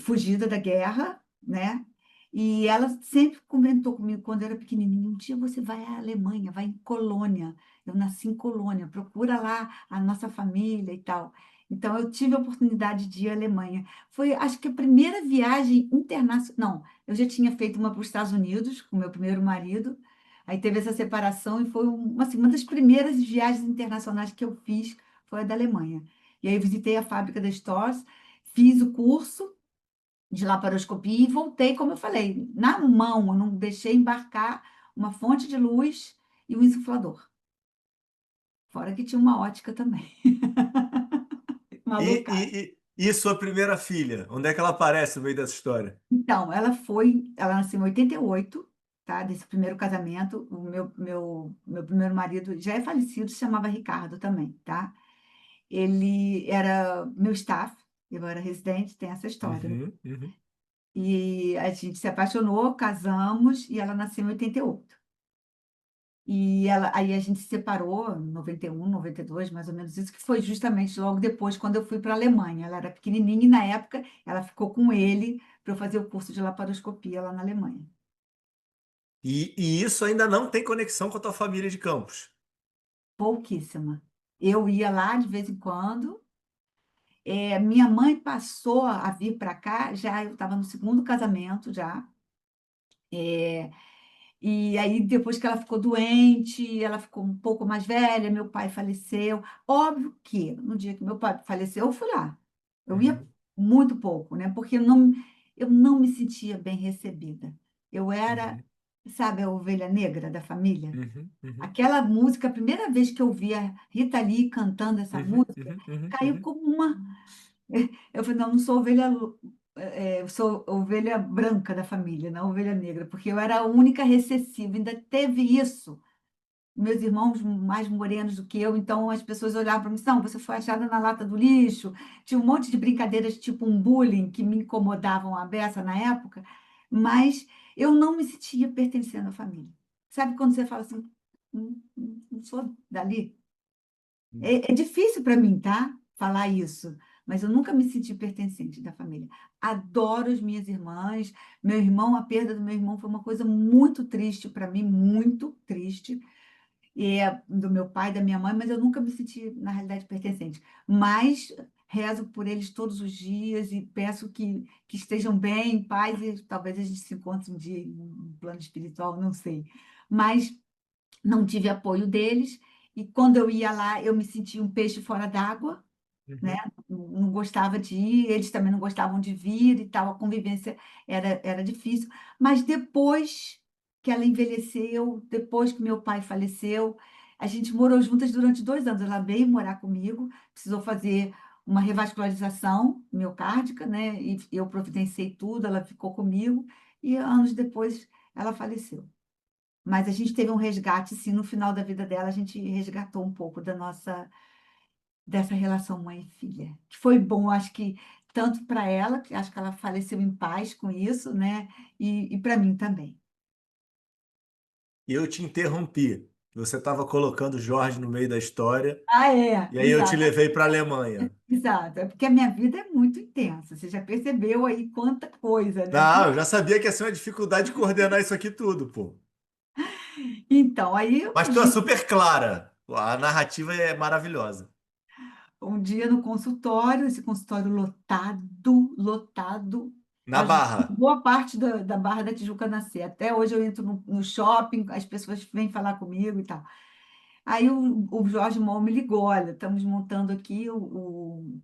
fugida da guerra, né? E ela sempre comentou comigo quando eu era pequenininha, um dia você vai à Alemanha, vai em Colônia. Eu nasci em Colônia, procura lá a nossa família e tal. Então eu tive a oportunidade de ir à Alemanha. Foi, acho que a primeira viagem internacional. Não, eu já tinha feito uma para os Estados Unidos com meu primeiro marido. Aí teve essa separação e foi assim, uma das primeiras viagens internacionais que eu fiz foi a da Alemanha. E aí eu visitei a fábrica da Storz, fiz o curso de laparoscopia e voltei, como eu falei, na mão, eu não deixei embarcar uma fonte de luz e um insuflador. Fora que tinha uma ótica também. Uma locada. E sua primeira filha? Onde é que ela aparece no meio dessa história? Então, ela nasceu em 88, tá? Desse primeiro casamento. O meu primeiro marido já é falecido, se chamava Ricardo também, tá? Ele era meu staff, eu era residente, tem essa história. Uhum, uhum, E a gente se apaixonou, casamos e ela nasceu em 88. Aí a gente se separou em 91, 92, mais ou menos isso, que foi justamente logo depois, quando eu fui para a Alemanha. Ela era pequenininha e, na época, ela ficou com ele para eu fazer o curso de laparoscopia lá na Alemanha. e isso ainda não tem conexão com a tua família de Campos. Pouquíssima. Eu ia lá de vez em quando. Minha mãe passou a vir para cá, já eu estava no segundo casamento já. É, E aí, depois que ela ficou doente, ela ficou um pouco mais velha, meu pai faleceu. Óbvio que no dia que meu pai faleceu, eu fui lá. Eu ia Uhum, muito pouco, né? Porque eu não me sentia bem recebida. Eu era, uhum, sabe, a ovelha negra da família. uhum, uhum, Aquela música, a primeira vez que eu vi a Rita Lee cantando essa uhum, música, uhum, uhum, caiu uhum. como uma. Eu falei, não, não sou ovelha, eu sou ovelha branca da família, não ovelha negra, porque eu era a única recessiva, ainda teve isso. Meus irmãos mais morenos do que eu, então as pessoas olhavam para mim, não, você foi achada na lata do lixo. Tinha um monte de brincadeiras, tipo um bullying, que me incomodavam a beça na época, mas eu não me sentia pertencendo à família. Sabe quando você fala assim, não sou dali? É difícil para mim, tá? Falar isso, mas eu nunca me senti pertencente da família. Adoro as minhas irmãs. Meu irmão, a perda do meu irmão foi uma coisa muito triste para mim, muito triste. Do meu pai, da minha mãe, mas eu nunca me senti, na realidade, pertencente. Mas rezo por eles todos os dias e peço que estejam bem, em paz, e talvez a gente se encontre um dia no plano espiritual, não sei. Mas não tive apoio deles, e quando eu ia lá, eu me sentia um peixe fora d'água, né? Uhum. Não gostava de ir, eles também não gostavam de vir e tal, a convivência era difícil. Mas depois que ela envelheceu, depois que meu pai faleceu, a gente morou juntas durante 2 anos. Ela veio morar comigo, precisou fazer uma revascularização miocárdica, né? E eu providenciei tudo, ela ficou comigo, e anos depois ela faleceu. Mas a gente teve um resgate, sim, no final da vida dela, a gente resgatou um pouco dessa relação mãe e filha, que foi bom, acho que tanto para ela, que acho que ela faleceu em paz com isso, né? E para mim também. E eu te interrompi. Você estava colocando o Jorge no meio da história, Ah, é, e aí eu te exato, levei para a Alemanha. exato. É porque a minha vida é muito intensa. Você já percebeu aí quanta coisa, né? Não, eu já sabia que ia ser uma dificuldade de coordenar isso aqui tudo, pô. Então, aí Mas tu é super clara. A narrativa é maravilhosa. um dia no consultório, esse consultório lotado, lotado. Na Eu ajudei Barra. boa parte da Barra da Tijuca a nascer. Até hoje eu entro no shopping, as pessoas vêm falar comigo e tal. Aí o Jorge Mol me ligou, olha, estamos montando aqui o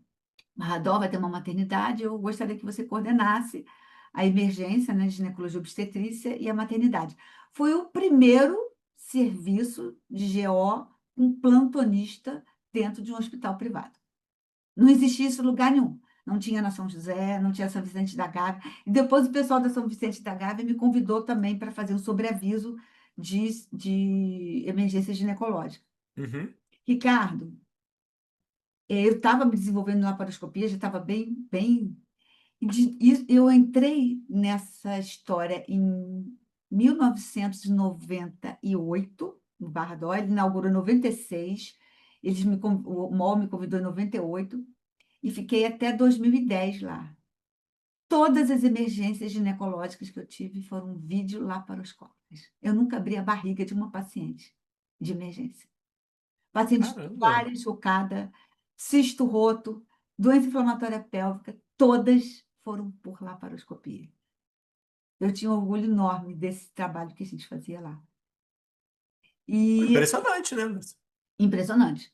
Radó vai ter uma maternidade, eu gostaria que você coordenasse a emergência, né, de ginecologia e obstetrícia e a maternidade. Foi o primeiro serviço de GO com plantonista dentro de um hospital privado. Não existia isso em lugar nenhum. Não tinha na São José, não tinha São Vicente da Gávea. E depois o pessoal da São Vicente da Gávea me convidou também para fazer um sobreaviso de emergência ginecológica. Uhum. Ricardo, eu estava me desenvolvendo na laparoscopia, já estava bem, bem. Eu entrei nessa história em 1998, no Barra Dó, ele inaugurou em 96, o MOL me convidou em 98 e fiquei até 2010 lá. Todas as emergências ginecológicas que eu tive foram videolaparoscópicas. Eu nunca abri a barriga de uma paciente de emergência. Paciente Caramba. toalha chocada, cisto roto, doença inflamatória pélvica, todas foram por laparoscopia. Eu tinha um orgulho enorme desse trabalho que a gente fazia lá. E Impressionante, né? impressionante.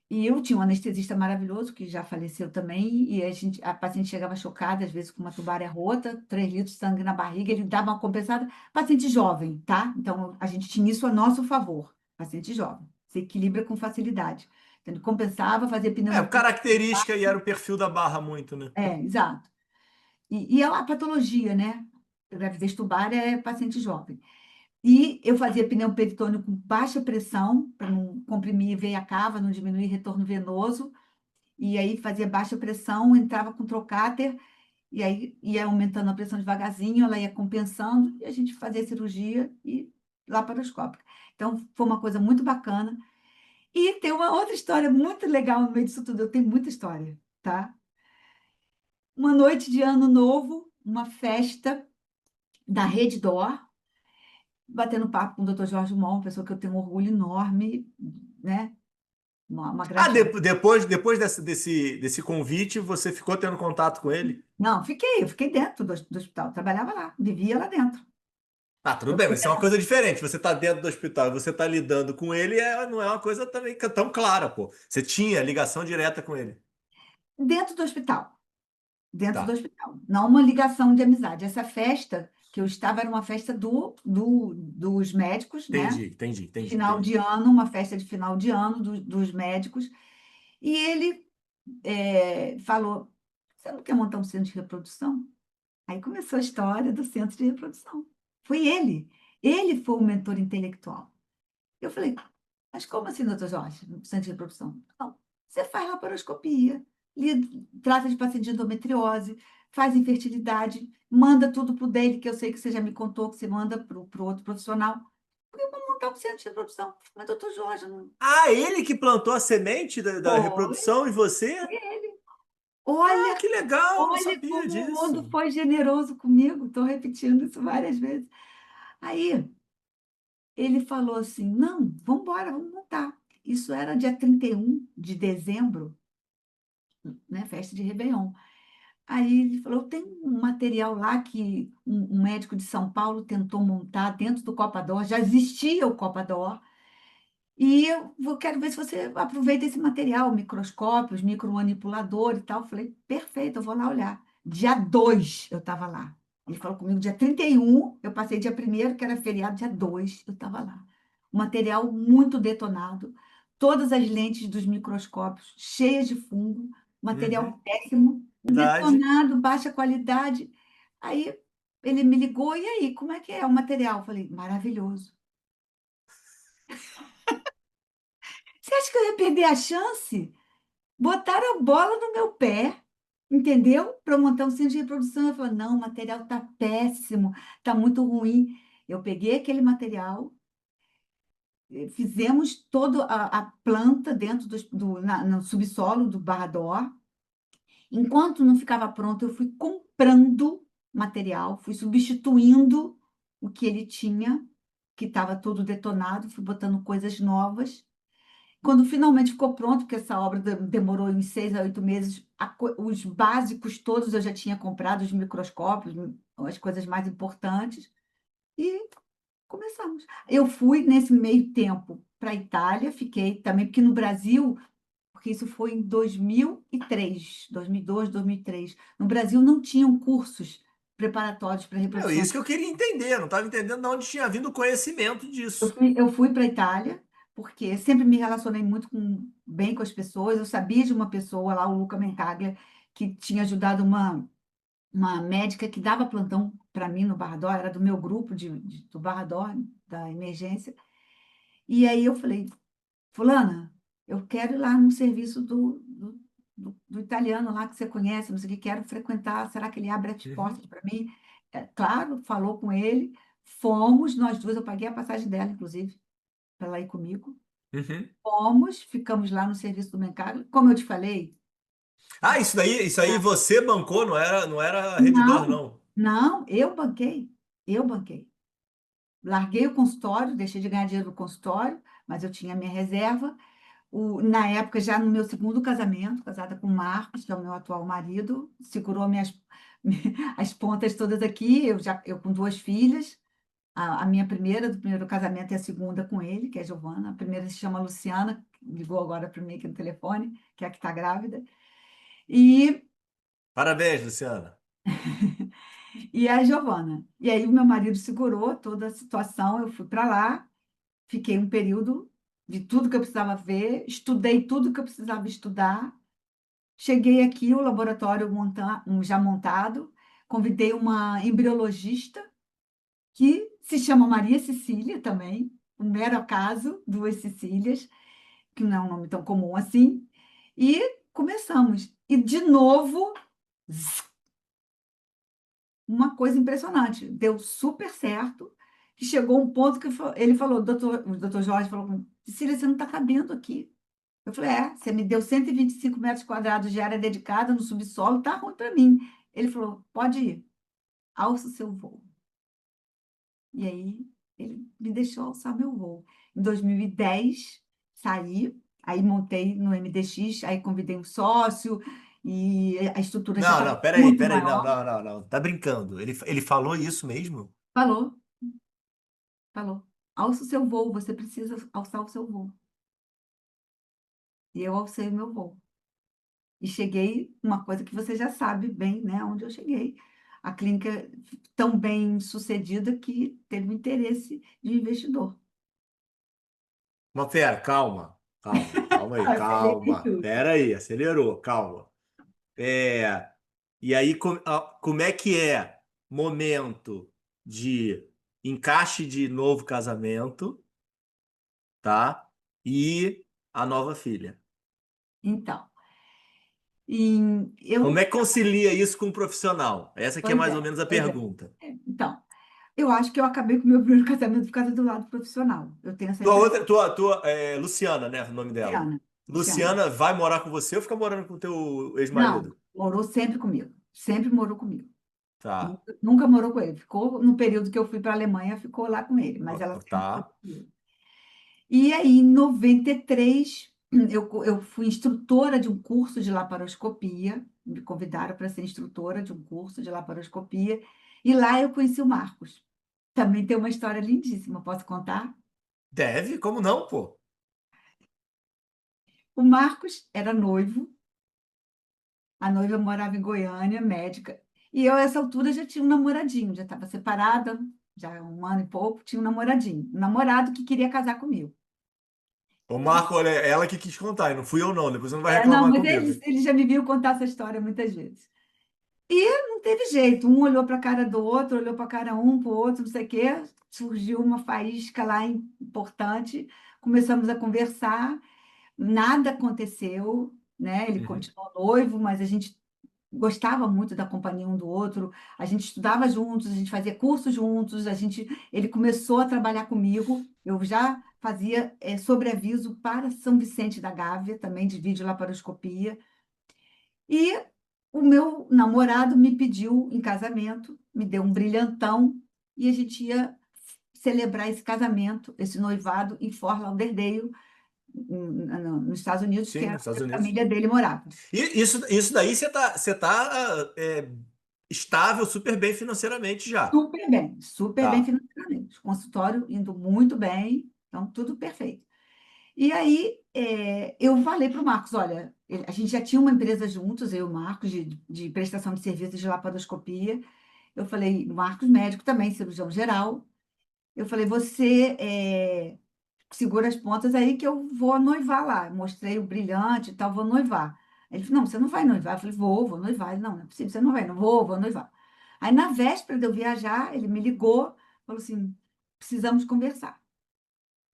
E eu tinha um anestesista maravilhoso, que já faleceu também, e a paciente chegava chocada, às vezes com uma tubária rota, 3 litros de sangue na barriga, ele dava uma compensada. Paciente jovem, tá? Então, a gente tinha isso a nosso favor. Paciente jovem, se equilibra com facilidade. Então, ele compensava, fazia É, pneumotorax. característica e era o perfil da barra muito, né? Exato. E é a patologia, né? Gravidez tubária é paciente jovem. E eu fazia pneu peritônio com baixa pressão, para não comprimir veia cava, não diminuir retorno venoso. E aí fazia baixa pressão, entrava com trocáter, e aí ia aumentando a pressão devagarzinho, ela ia compensando, e a gente fazia cirurgia e laparoscópica. Então, foi uma coisa muito bacana. E tem uma outra história muito legal no meio disso tudo. Eu tenho muita história, tá? Uma noite de ano novo, uma festa da Rede D'Or, batendo papo com o Dr. Jorge Mol, uma pessoa que eu tenho um orgulho enorme, né? Uma Ah, gratidão. depois desse convite, você ficou tendo contato com ele? Não, eu fiquei dentro do hospital, trabalhava lá, vivia lá dentro. Ah, tudo Eu bem, fui mas isso é uma coisa diferente. Você está dentro do hospital e você está lidando com ele, não é uma coisa também tão clara, pô. Você tinha ligação direta com ele. dentro do hospital, dentro do Tá. hospital, não uma ligação de amizade. Essa festa que eu estava era uma festa dos médicos, né? Entendi, entendi, entendi, Final de entendi. ano, uma festa de final de ano dos médicos. E ele falou: Você não quer montar um centro de reprodução? Aí começou a história do centro de reprodução. Foi ele. Ele foi o mentor intelectual. Eu falei, mas como assim, doutor Jorge, no centro de reprodução? Não, você faz laparoscopia, trata de paciente de endometriose, faz infertilidade, manda tudo para o dele, que eu sei que você já me contou, que você manda para o outro profissional. Eu vou montar um centro de reprodução. Mas, doutor Jorge, não Ah, ele que plantou a semente da foi. reprodução e você? Ah, Olha, que legal, não olha sabia como o mundo disso. foi generoso comigo. Estou repetindo isso várias vezes. Aí, ele falou assim, não, vamos embora, vamos montar. Isso era dia 31 de dezembro, né, festa de Réveillon. Aí ele falou: tem um material lá que um médico de São Paulo tentou montar dentro do Copador, já existia o Copador, e quero ver se você aproveita esse material, microscópios, micromanipulador e tal. Eu falei: perfeito, eu vou lá olhar. Dia 2 eu estava lá. Ele falou comigo dia 31, eu passei dia 1º, que era feriado, dia 2 eu estava lá. O material muito detonado, todas as lentes dos microscópios cheias de fungo, Uhum. material péssimo, Verdade. detonado, baixa qualidade. Aí ele me ligou, e aí, como é que é o material? Eu falei, maravilhoso. Você acha que eu ia perder a chance? Botaram a bola no meu pé, entendeu? Para montar um centro de reprodução. Eu falei, não, o material está péssimo, está muito ruim. Eu peguei aquele material, fizemos toda a planta dentro no subsolo do Barrador. Enquanto não ficava pronto, eu fui comprando material, fui substituindo o que ele tinha, que estava todo detonado, fui botando coisas novas. Quando finalmente ficou pronto, porque essa obra demorou uns 6 a 8 meses, os básicos todos eu já tinha comprado, os microscópios, as coisas mais importantes, e começamos. Eu fui nesse meio tempo para a Itália, fiquei também, porque no Brasil, porque isso foi em 2003, 2002, 2003, no Brasil não tinham cursos preparatórios para É reprodução. isso que eu queria entender. Eu não estava entendendo de onde tinha vindo o conhecimento disso. Eu fui para a Itália, porque sempre me relacionei muito bem com as pessoas. Eu sabia de uma pessoa lá, o Luca Mencaglia, que tinha ajudado uma médica que dava plantão para mim no Barra D'Or, era do meu grupo do Barra D'Or, da emergência. E aí eu falei, fulana, eu quero ir lá no serviço do italiano lá que você conhece, não sei o que, quero frequentar, será que ele abre as Uhum. portas para mim? Claro, falou com ele, fomos, nós duas, eu paguei a passagem dela, inclusive, para ela ir comigo. Uhum. Fomos, ficamos lá no serviço do mercado. Como eu te falei, Ah, isso aí você bancou, não era a Redditor, não, não. não, eu banquei. Larguei o consultório, deixei de ganhar dinheiro no consultório, mas eu tinha minha reserva. Na época, já no meu segundo casamento, casada com o Marcos, que é o meu atual marido, segurou as pontas todas aqui, eu com 2 filhas. A minha primeira, do primeiro casamento, é a segunda com ele, que é a Giovana. A primeira se chama Luciana, ligou agora para mim aqui no telefone, que é a que está grávida. E, Parabéns, Luciana. e a Giovana. E aí o meu marido segurou toda a situação, eu fui para lá, fiquei um período de tudo que eu precisava ver, estudei tudo que eu precisava estudar. Cheguei aqui, o laboratório já montado, convidei uma embriologista que se chama Maria Cecília também, um mero acaso, duas Cecílias, que não é um nome tão comum assim, e começamos. E, de novo, zzz, uma coisa impressionante, deu super certo, que chegou um ponto que ele falou, o doutor Jorge falou, Cecília, você não está cabendo aqui. Eu falei, você me deu 125 metros quadrados de área dedicada no subsolo, tá ruim para mim. Ele falou, pode ir, alça o seu voo. E aí ele me deixou alçar meu voo. Em 2010, saí, aí montei no MDX, aí convidei um sócio e a estrutura já Não, estava não, peraí, muito peraí, não, maior. não, não, não. Tá brincando. Ele falou isso mesmo? Falou, falou, alça o seu voo, você precisa alçar o seu voo. E eu alcei o meu voo. E cheguei, uma coisa que você já sabe bem, né, onde eu cheguei. A clínica tão bem sucedida que teve um interesse de investidor. Mas pera, calma, calma, calma aí, Acelerei calma. tudo. Pera aí, acelerou, calma. É, e aí, como é que é momento de encaixe de novo casamento, tá? E a nova filha. Então, e Como eu, é que concilia isso com o profissional? Essa que é pois mais é, ou menos a pois é. pergunta. Então, eu acho que eu acabei com o meu primeiro casamento por causa do lado profissional. Eu tenho essa Tua impressão. outra, Luciana, né? O nome dela. Luciana, Luciana. Luciana vai morar com você ou fica morando com o teu Não, ex-marido? morou sempre comigo. Sempre morou comigo. Tá, Nunca morou com ele. Ficou no período que eu fui para a Alemanha, ficou lá com ele, mas ela sempre morou tá. comigo. E aí, em 93, eu fui instrutora de um curso de laparoscopia. Me convidaram para ser instrutora de um curso de laparoscopia. E lá eu conheci o Marcos. Também tem uma história lindíssima, posso contar? Deve, como não, pô? O Marcos era noivo, a noiva morava em Goiânia, médica, e eu, a essa altura, já tinha um namoradinho, já estava separada, já há um ano e pouco, tinha um namoradinho, um namorado que queria casar comigo. Ô, Marco, olha, é ela que quis contar, e não fui eu não, depois você não vai Não, reclamar mas comigo. ele já me viu contar essa história muitas vezes. E não teve jeito, um olhou para a cara do outro, olhou para a cara um para o outro, não sei o quê, surgiu uma faísca lá importante, começamos a conversar, nada aconteceu, né? Ele Uhum. continuou noivo, mas a gente gostava muito da companhia um do outro. A gente estudava juntos, a gente fazia cursos juntos, ele começou a trabalhar comigo. Eu já fazia sobreaviso para São Vicente da Gávea, também de videolaparoscopia. E o meu namorado me pediu em casamento, me deu um brilhantão e a gente ia celebrar esse casamento, esse noivado em Fort Lauderdale, nos Estados Unidos, que Sim, era nos Estados onde a Unidos. família dele morava. E isso daí você tá estável, super bem financeiramente já. Super bem Tá. financeiramente. Consultório indo muito bem, então tudo perfeito. E aí eu falei para o Marcos, olha, a gente já tinha uma empresa juntos, eu e o Marcos, de prestação de serviços de laparoscopia. Eu falei, o Marcos médico também, cirurgião geral. Eu falei, você segura as pontas aí que eu vou noivar lá. Eu mostrei o brilhante e tal, vou noivar. Ele falou, não, você não vai noivar. Eu falei, vou noivar. Ele, não, não é possível, você não vai, não vou noivar. Aí, na véspera de eu viajar, ele me ligou, falou assim, precisamos conversar.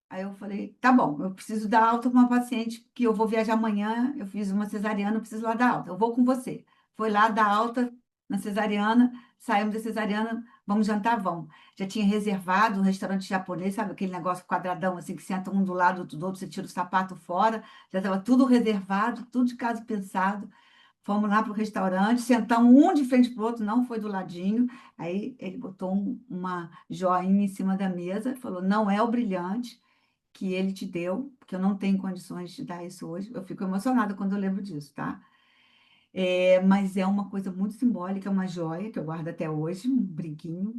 Aí eu falei, tá bom, eu preciso dar alta para uma paciente que eu vou viajar amanhã, eu fiz uma cesariana, eu preciso lá dar alta, eu vou com você. Foi lá dar alta na cesariana, saímos da cesariana, vamos jantar, vamos. Já tinha reservado um restaurante japonês, sabe aquele negócio quadradão assim, que senta um do lado do outro, você tira o sapato fora, já estava tudo reservado, tudo de caso pensado. Fomos lá para o restaurante, sentamos um de frente para o outro, não foi do ladinho. Aí ele botou uma joinha em cima da mesa, falou, não é o brilhante que ele te deu, porque eu não tenho condições de dar isso hoje. Eu fico emocionada quando eu lembro disso, tá? Mas é uma coisa muito simbólica, uma joia que eu guardo até hoje, um brinquinho.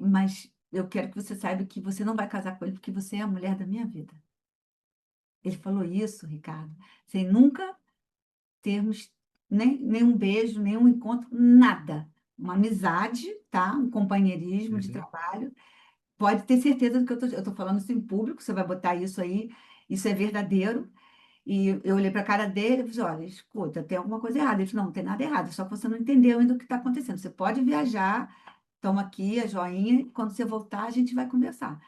Mas eu quero que você saiba que você não vai casar com ele porque você é a mulher da minha vida. Ele falou isso, Ricardo, sem nunca termos nem um beijo, nenhum encontro, nada. Uma amizade, tá? Um companheirismo de Uhum. trabalho. Pode ter certeza do que eu tô falando isso em público, você vai botar isso aí, isso é verdadeiro. E eu olhei para a cara dele e falei, olha, escuta, tem alguma coisa errada. Ele falou, não, não tem nada errado, só que você não entendeu ainda o que está acontecendo. Você pode viajar, toma aqui a joinha, e quando você voltar, a gente vai conversar.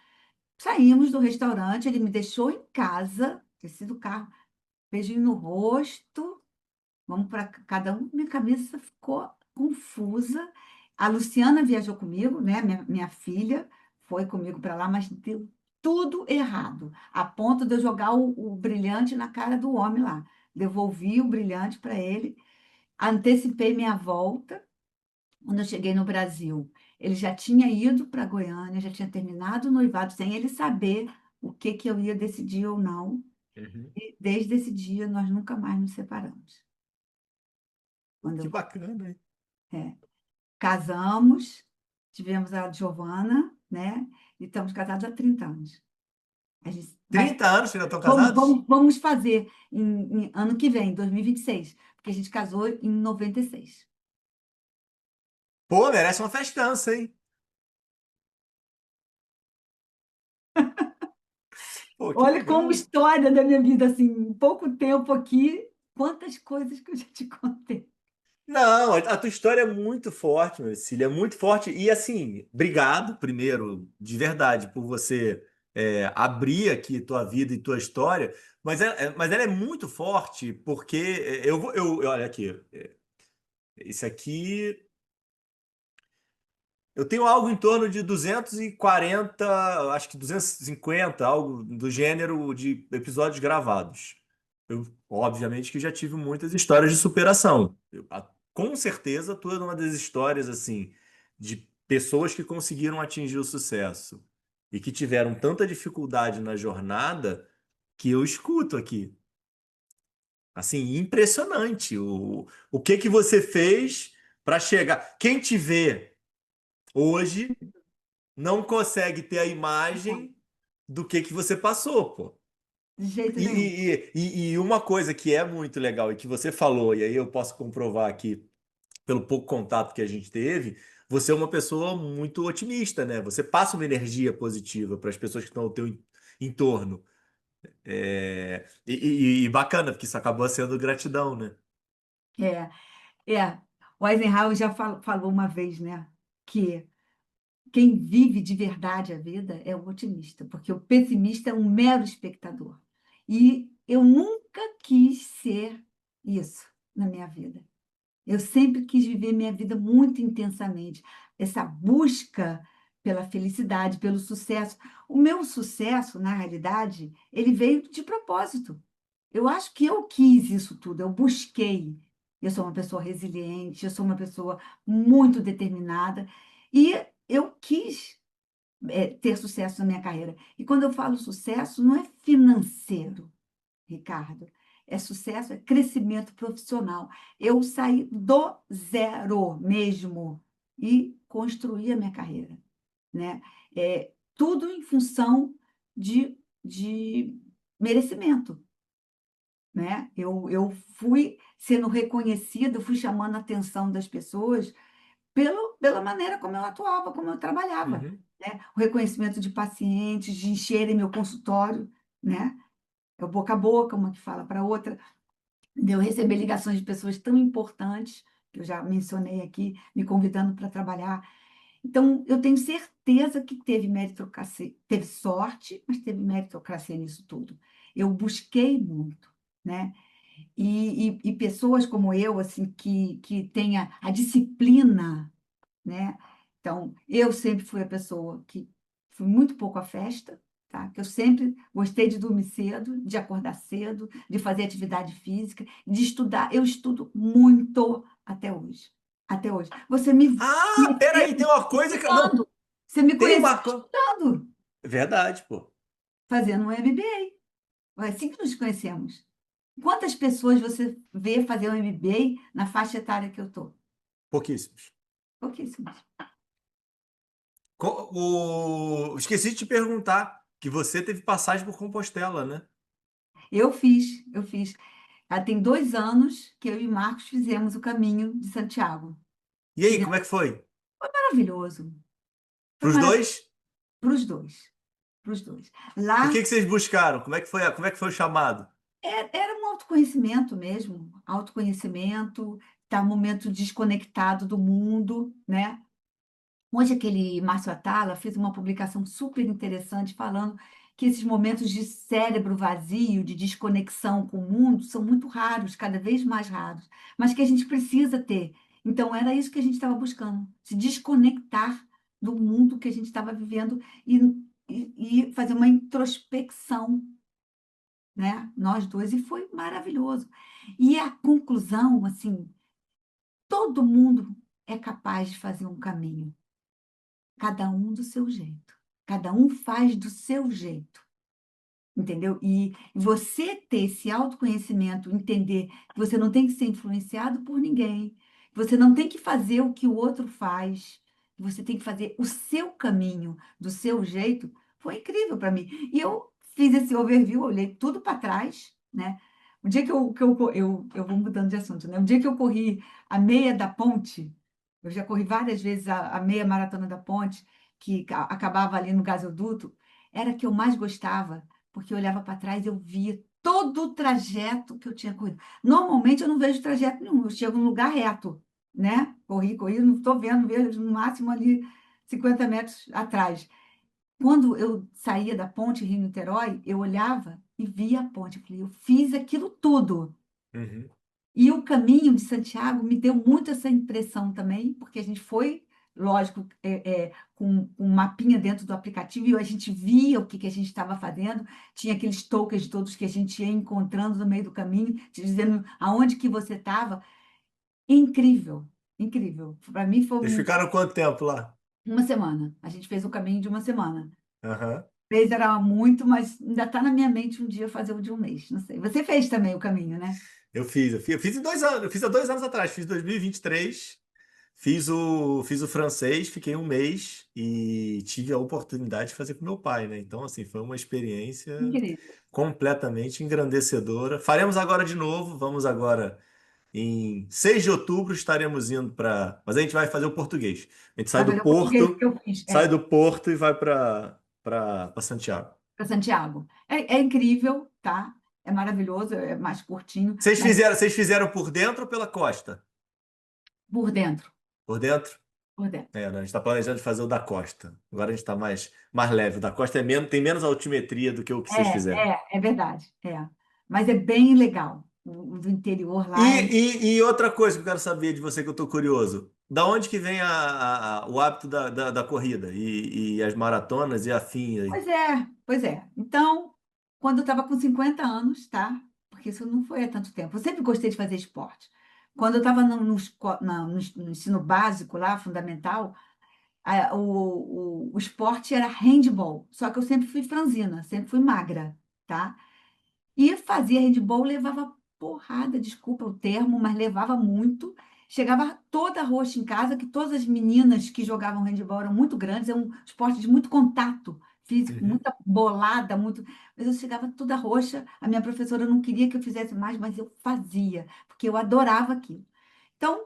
Saímos do restaurante, ele me deixou em casa, desci do carro, beijinho no rosto, vamos para cada um. Minha cabeça ficou confusa. A Luciana viajou comigo, né? Minha filha foi comigo para lá, mas deu tudo errado, a ponto de eu jogar o brilhante na cara do homem lá. Devolvi o brilhante para ele, antecipei minha volta. Quando eu cheguei no Brasil, ele já tinha ido para Goiânia, já tinha terminado o noivado, sem ele saber o que que eu ia decidir ou não. Uhum. E desde esse dia, nós nunca mais nos separamos. Quando Que eu bacana, hein? é, casamos, tivemos a Giovana, né? E estamos casados há 30 anos. A gente vai, 30 anos que ainda estão casados? vamos fazer ano que vem, 2026, porque a gente casou em 96. Pô, merece uma festança, hein? Pô, que Olha como legal. história da minha vida, assim, em pouco tempo aqui, quantas coisas que eu já te contei. Não, a tua história é muito forte, meu Cília, é muito forte. E assim, obrigado, primeiro, de verdade, por você abrir aqui tua vida e tua história. Mas ela é muito forte porque olha aqui, esse aqui. Eu tenho algo em torno de 240, acho que 250, algo do gênero de episódios gravados. Obviamente que já tive muitas histórias de superação. Com certeza, tu é uma das histórias assim de pessoas que conseguiram atingir o sucesso e que tiveram tanta dificuldade na jornada que eu escuto aqui. Assim, impressionante o que que você fez para chegar. Quem te vê hoje não consegue ter a Não, imagem do que você passou, pô. de jeito E, nenhum. e uma coisa que é muito legal e que você falou, e aí eu posso comprovar aqui pelo pouco contato que a gente teve, você é uma pessoa muito otimista, né? Você passa uma energia positiva para as pessoas que estão ao teu entorno. E bacana, porque isso acabou sendo gratidão, né? É, é. O Eisenhower já falou uma vez, né, que quem vive de verdade a vida é o otimista, porque o pessimista é um mero espectador. E eu nunca quis ser isso na minha vida. Eu sempre quis viver minha vida muito intensamente, essa busca pela felicidade, pelo sucesso. O meu sucesso, na realidade, ele veio de propósito. Eu acho que eu quis isso tudo, eu busquei. Eu sou uma pessoa resiliente, eu sou uma pessoa muito determinada e eu quis ter sucesso na minha carreira. E quando eu falo sucesso, não é financeiro, Ricardo. É sucesso, é crescimento profissional. Eu saí do zero mesmo e construí a minha carreira, né? Tudo em função de merecimento, né? Eu fui sendo reconhecida, fui chamando a atenção das pessoas pela maneira como eu atuava, como eu trabalhava, Uhum. né? O reconhecimento de pacientes, de encherem meu consultório, né? É o boca a boca, uma que fala para a outra, de eu receber ligações de pessoas tão importantes, que eu já mencionei aqui, me convidando para trabalhar. Então, eu tenho certeza que teve meritocracia, teve sorte, mas teve meritocracia nisso tudo. Eu busquei muito, né? E pessoas como eu, assim, que tenha a disciplina, né? Então, eu sempre fui a pessoa que fui muito pouco à festa, tá? Que eu sempre gostei de dormir cedo, de acordar cedo, de fazer atividade física, de estudar. Eu estudo muito até hoje. Até hoje. Você me Ah, conheceu peraí, tem uma coisa que. Não, estudando. Você me tem conheceu uma coisa. estudando, Verdade, pô. fazendo um MBA. É assim que nos conhecemos. Quantas pessoas você vê fazer um MBA na faixa etária que eu estou? Pouquíssimos. Pouquíssimas. Esqueci de te perguntar que você teve passagem por Compostela, né? Eu fiz. Tem 2 anos que eu e Marcos fizemos o caminho de Santiago. E aí, como Fizemos. é que foi? Foi maravilhoso. Foi Para os maravilhoso dois? para os dois. Para os dois. O Lá que que vocês buscaram? Como é que foi o chamado? era um autoconhecimento mesmo, autoconhecimento, tá um momento desconectado do mundo, né? Hoje aquele Márcio Atala fez uma publicação super interessante falando que esses momentos de cérebro vazio, de desconexão com o mundo, são muito raros, cada vez mais raros, mas que a gente precisa ter. Então era isso que a gente estava buscando, se desconectar do mundo que a gente estava vivendo e fazer uma introspecção, né? Nós dois, e foi maravilhoso. E a conclusão, assim, todo mundo é capaz de fazer um caminho, cada um do seu jeito. Cada um faz do seu jeito, entendeu? E você ter esse autoconhecimento, entender que você não tem que ser influenciado por ninguém, que você não tem que fazer o que o outro faz, que você tem que fazer o seu caminho, do seu jeito, foi incrível para mim. E eu fiz esse overview, olhei tudo para trás, né? O dia que eu vou mudando de assunto, né? O dia que eu corri a meia da ponte, eu já corri várias vezes a meia maratona da ponte, que acabava ali no gasoduto, era a que eu mais gostava, porque eu olhava para trás e eu via todo o trajeto que eu tinha corrido. Normalmente eu não vejo trajeto nenhum, eu chego num lugar reto, né? Corri, não estou vendo, vejo no máximo ali 50 metros atrás. Quando eu saía da ponte Rio-Niterói, eu olhava e via a ponte. Eu falei, eu fiz aquilo tudo. Uhum. E o caminho de Santiago me deu muito essa impressão também, porque a gente foi, lógico, com um mapinha dentro do aplicativo e a gente via o que, que a gente estava fazendo, tinha aqueles tokens todos que a gente ia encontrando no meio do caminho, te dizendo aonde que você estava. Incrível, incrível. Para mim foi Vocês ficaram quanto tempo lá? uma semana. A gente fez o caminho de uma semana. Aham. 3 era muito, mas ainda está na minha mente um dia fazer o de um mês. Não sei. Você fez também o caminho, né? Eu fiz em 2 anos, eu fiz há 2 anos atrás, fiz 2023, fiz o francês, fiquei um mês e tive a oportunidade de fazer com meu pai, né? Então, assim, foi uma experiência Incrível. completamente engrandecedora. Faremos agora de novo, vamos agora em 6 de outubro estaremos indo para, mas a gente vai fazer o português. A gente sai Vai do fazer o português Porto, que eu fiz. sai do Porto e vai para Santiago. Para Santiago. É incrível, tá? É maravilhoso, é mais curtinho, mas Vocês fizeram por dentro ou pela costa? por dentro, Por dentro? por dentro. É, né? A gente está planejando fazer o da costa. Agora a gente está mais leve. O da costa tem menos altimetria do que o que vocês fizeram. É verdade, é. Mas é bem legal. O do interior E, lá é. e outra coisa que eu quero saber de você que eu estou curioso. Da onde que vem o hábito da corrida e as maratonas e afim aí? Pois é, pois é. Então, quando eu estava com 50 anos, tá? Porque isso não foi há tanto tempo. Eu sempre gostei de fazer esporte. Quando eu estava no ensino básico lá, fundamental, o esporte era handball. Só que eu sempre fui franzina, sempre fui magra, tá? E fazia handball, levava porrada, desculpa o termo, mas levava muito. Chegava toda roxa em casa, que todas as meninas que jogavam handball eram muito grandes, é um esporte de muito contato físico, Uhum. muita bolada, muito. Mas eu chegava toda roxa, a minha professora não queria que eu fizesse mais, mas eu fazia, porque eu adorava aquilo. Então,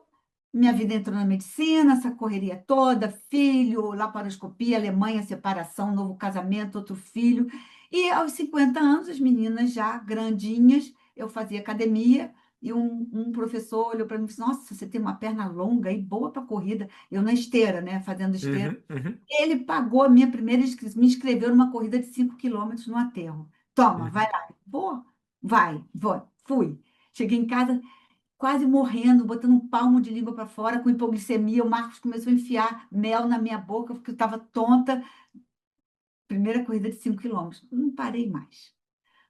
minha vida entrou na medicina, essa correria toda, filho, laparoscopia, Alemanha, separação, novo casamento, outro filho. E aos 50 anos, as meninas já grandinhas, eu fazia academia e um professor olhou para mim e disse: Nossa, você tem uma perna longa e boa para corrida. Eu na esteira, né? Fazendo esteira. Uhum, uhum, Ele pagou a minha primeira inscrição, me inscreveu numa corrida de 5 quilômetros no aterro. Toma, vai uhum, lá. Vou, vai, vou. Fui. Cheguei em casa quase morrendo, botando um palmo de língua para fora, com hipoglicemia. O Marcos começou a enfiar mel na minha boca, porque eu estava tonta. Primeira corrida de 5 quilômetros. Não parei mais.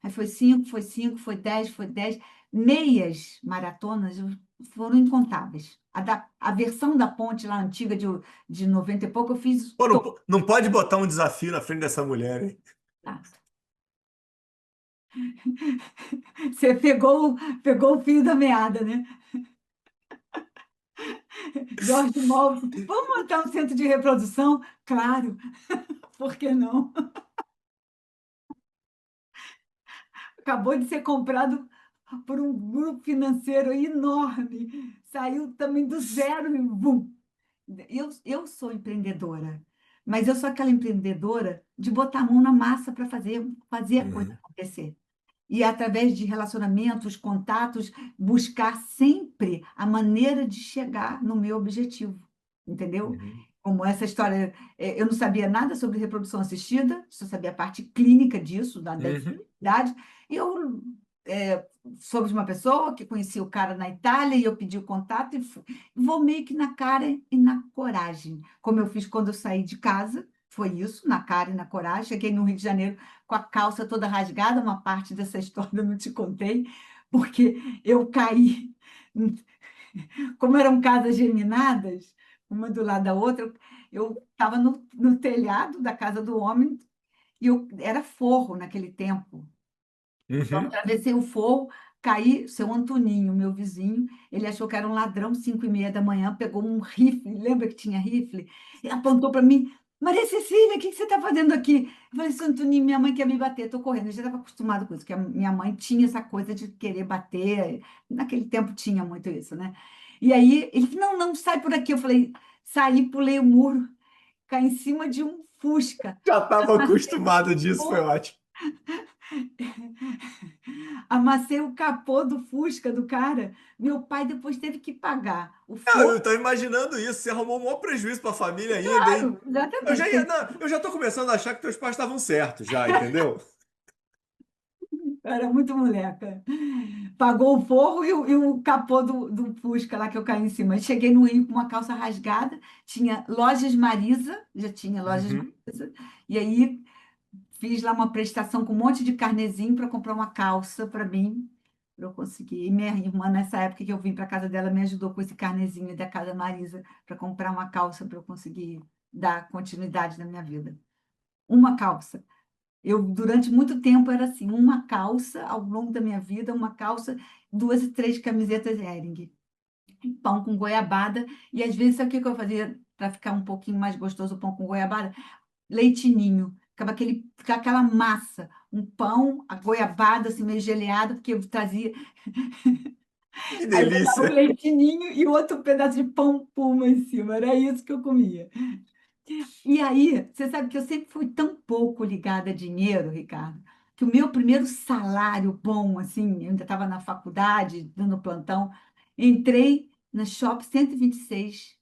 Aí foi 5, foi 10, foi 10. Meias maratonas foram incontáveis. A versão da ponte lá antiga de 90 e pouco, eu fiz Pô, não, todas. não pode botar um desafio na frente dessa mulher, hein? Você pegou o fio da meada, né? George Moll, vamos montar um centro de reprodução? Claro, por que não? Acabou de ser comprado por um grupo financeiro enorme. Saiu também do zero e bum. Eu sou empreendedora, mas eu sou aquela empreendedora de botar a mão na massa para fazer a coisa Uhum, acontecer. E através de relacionamentos, contatos, buscar sempre a maneira de chegar no meu objetivo, entendeu? uhum, Como essa história, eu não sabia nada sobre reprodução assistida, só sabia a parte clínica disso, da uhum, infertilidade. E eu soube de uma pessoa que conhecia o cara na Itália e eu pedi o contato e vou meio que na cara e na coragem, como eu fiz quando eu saí de casa. Foi isso, na cara e na coragem. Cheguei no Rio de Janeiro com a calça toda rasgada, uma parte dessa história eu não te contei, porque eu caí, como eram casas geminadas, uma do lado da outra, eu estava no telhado da casa do homem, e era forro naquele tempo. Então, uhum. atravessei o forro, caí, seu Antoninho, meu vizinho, ele achou que era um ladrão, 5:30 da manhã, pegou um rifle, lembra que tinha rifle? E apontou para mim, Maria Cecília, o que você está fazendo aqui? Eu falei, seu Antoninho, minha mãe quer me bater, estou correndo. Eu já estava acostumado com isso, porque a minha mãe tinha essa coisa de querer bater, naquele tempo tinha muito isso, né? E aí, ele falou, não, não, sai por aqui. Eu falei, saí, pulei o muro, caí em cima de um Fusca. Já estava acostumado disso, foi ótimo. Amassei o capô do Fusca do cara. Meu pai depois teve que pagar o Ah, eu fogo. tô imaginando isso. Você arrumou um maior prejuízo para a família ainda, hein? Claro, exatamente. Não, eu já tô começando a achar que teus pais estavam certos já, entendeu? Eu era muito moleca. Pagou o forro e o capô do Fusca lá que eu caí em cima. Cheguei no Rio com uma calça rasgada, tinha lojas Marisa, já tinha lojas Uhum. Marisa, e aí fiz lá uma prestação com um monte de carnezinho para comprar uma calça para mim, para eu conseguir. E minha irmã, nessa época que eu vim para casa dela, me ajudou com esse carnezinho da casa Marisa para comprar uma calça para eu conseguir dar continuidade na minha vida. Uma calça. Eu, durante muito tempo, era assim, uma calça ao longo da minha vida, uma calça, duas e três camisetas Hering. Pão com goiabada, e às vezes, sabe o que que eu fazia para ficar um pouquinho mais gostoso o pão com goiabada? Leitinho. Ficava aquela massa, um pão, a goiabada assim, meio geleado, porque eu trazia. Que Aí eu botava o delícia. leitinho e outro pedaço de pão puma em cima. Era isso que eu comia. E aí, você sabe que eu sempre fui tão pouco ligada a dinheiro, Ricardo, que o meu primeiro salário bom, assim, eu ainda estava na faculdade, dando plantão, entrei na Shop 126,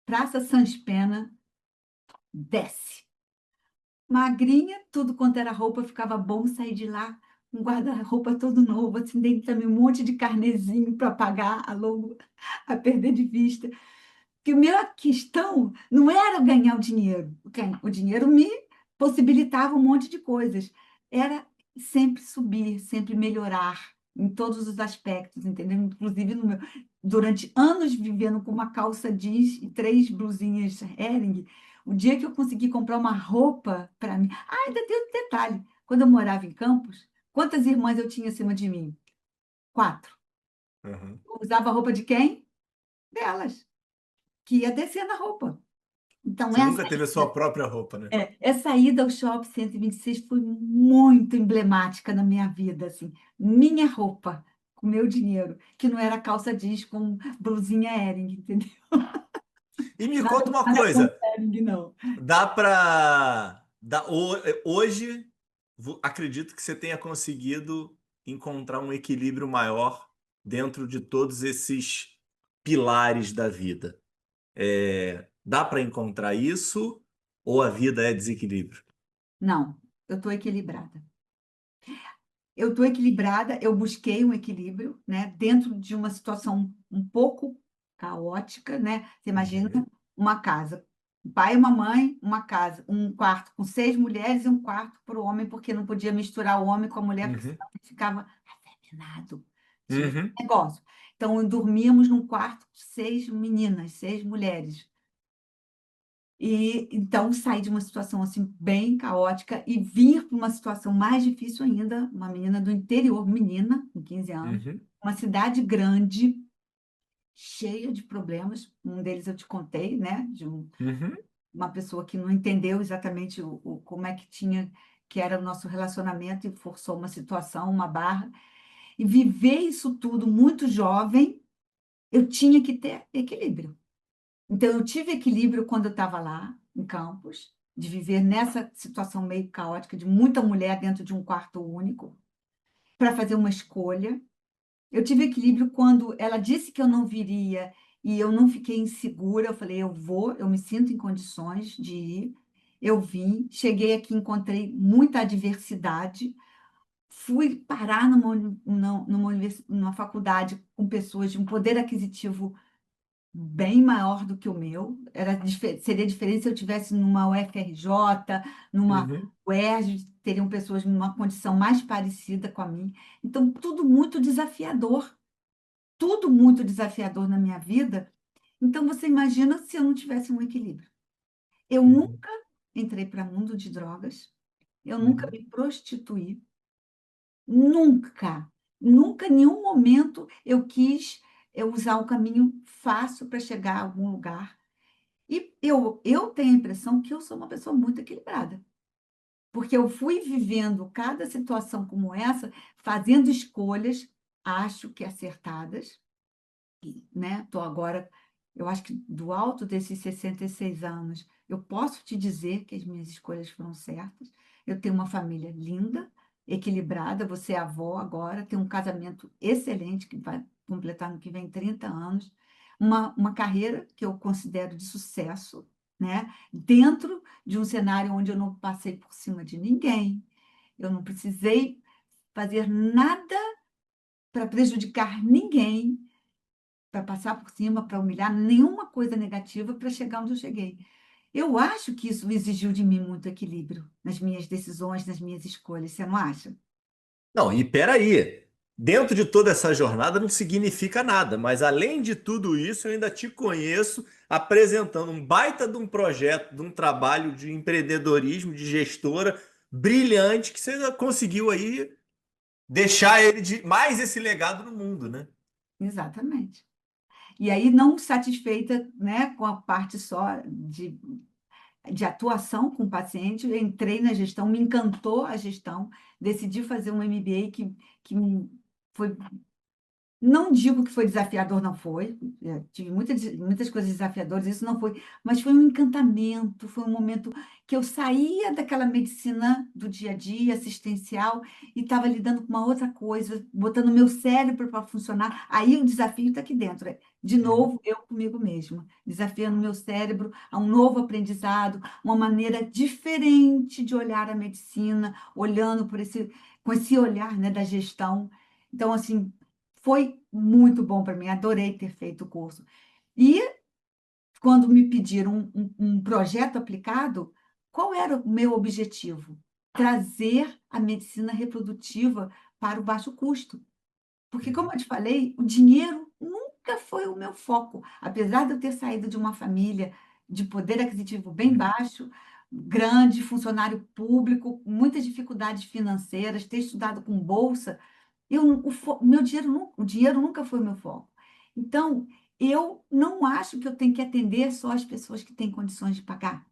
Praça Sans Pena, desce. Magrinha, tudo quanto era roupa, ficava bom sair de lá, um guarda-roupa todo novo, assim, dentro também um monte de carnezinho para pagar a longo, a perder de vista. Que a minha questão não era ganhar o dinheiro. O dinheiro me possibilitava um monte de coisas. Era sempre subir, sempre melhorar em todos os aspectos, entendeu? Inclusive no meu, durante anos vivendo com uma calça jeans e três blusinhas Hering, o dia que eu consegui comprar uma roupa para mim. Ah, ainda tem um detalhe. Quando eu morava em Campos, quantas irmãs eu tinha acima de mim? Quatro. Uhum. Eu usava a roupa de quem? Delas, que ia descer na roupa. Então, Você nunca teve a sua própria roupa, né? essa ida ao Shopping 126 foi muito emblemática na minha vida, assim. Minha roupa, com meu dinheiro, que não era calça jeans com blusinha Hering, entendeu? E me Nada, conta uma nada contra coisa. Hering, não. Dá pra. Hoje, acredito que você tenha conseguido encontrar um equilíbrio maior dentro de todos esses pilares da vida. Dá para encontrar isso ou a vida é desequilíbrio? Não, eu estou equilibrada. Eu estou equilibrada, eu busquei um equilíbrio, né, dentro de uma situação um pouco caótica, né? Você imagina Uhum, uma casa, um pai e uma mãe, uma casa, um quarto com seis mulheres e um quarto para o homem, porque não podia misturar o homem com a mulher, porque uhum, senão ele ficava afeminado. Tinha esse uhum. negócio. Então, dormíamos num quarto com seis meninas, seis mulheres. E então sair de uma situação assim bem caótica e vir para uma situação mais difícil ainda, uma menina do interior, menina, com 15 anos, Uhum. uma cidade grande, cheia de problemas. Um deles eu te contei, né? Uhum, Uma pessoa que não entendeu exatamente como é que tinha, que era o nosso relacionamento e forçou uma situação, uma barra. E viver isso tudo muito jovem, eu tinha que ter equilíbrio. Então, eu tive equilíbrio quando eu estava lá, em Campos, de viver nessa situação meio caótica, de muita mulher dentro de um quarto único, para fazer uma escolha. Eu tive equilíbrio quando ela disse que eu não viria e eu não fiquei insegura. Eu falei, eu vou, eu me sinto em condições de ir. Eu vim, cheguei aqui, encontrei muita adversidade. Fui parar numa faculdade com pessoas de um poder aquisitivo bem maior do que o meu. Seria diferente se eu tivesse numa UFRJ, numa uhum, UERJ, teriam pessoas numa condição mais parecida com a minha. Então, tudo muito desafiador na minha vida. Então, você imagina se eu não tivesse um equilíbrio. Eu uhum, nunca entrei para o mundo de drogas, eu nunca uhum, me prostituí, nunca, nunca, em nenhum momento eu quis usar o caminho fácil para chegar a algum lugar. E eu tenho a impressão que eu sou uma pessoa muito equilibrada, porque eu fui vivendo cada situação como essa, fazendo escolhas, acho que acertadas, né? Estou agora, eu acho que do alto desses 66 anos, eu posso te dizer que as minhas escolhas foram certas. Eu tenho uma família linda, equilibrada, você é avó agora, tem um casamento excelente, que vai completar no que vem 30 anos, uma carreira que eu considero de sucesso, né? Dentro de um cenário onde eu não passei por cima de ninguém, eu não precisei fazer nada para prejudicar ninguém, para passar por cima, para humilhar, nenhuma coisa negativa para chegar onde eu cheguei. Eu acho que isso exigiu de mim muito equilíbrio nas minhas decisões, nas minhas escolhas. Você não acha? Não, e peraí. Dentro de toda essa jornada não significa nada, mas além de tudo isso, eu ainda te conheço apresentando um baita de um projeto, de um trabalho de empreendedorismo, de gestora brilhante que você conseguiu aí deixar ele de mais esse legado no mundo, né? Exatamente. E aí, não satisfeita, né, com a parte só de atuação com o paciente, eu entrei na gestão, me encantou a gestão, decidi fazer um MBA que foi. Não digo que foi desafiador, não foi. Tive muitas coisas desafiadoras, isso não foi, mas foi um encantamento, foi um momento que eu saía daquela medicina do dia a dia, assistencial, e estava lidando com uma outra coisa, botando o meu cérebro para funcionar. Aí o desafio está aqui dentro, de Uhum, novo, eu comigo mesma, desafiando o meu cérebro a um novo aprendizado, uma maneira diferente de olhar a medicina, olhando com esse olhar, né, da gestão. Então, assim, foi muito bom para mim, adorei ter feito o curso. E quando me pediram um projeto aplicado, qual era o meu objetivo? Trazer a medicina reprodutiva para o baixo custo. Porque, como uhum, eu te falei, o dinheiro nunca foi o meu foco. Apesar de eu ter saído de uma família de poder aquisitivo bem uhum. baixo, grande, funcionário público, muitas dificuldades financeiras, ter estudado com bolsa, meu dinheiro, o dinheiro nunca foi o meu foco. Então, eu não acho que eu tenho que atender só as pessoas que têm condições de pagar.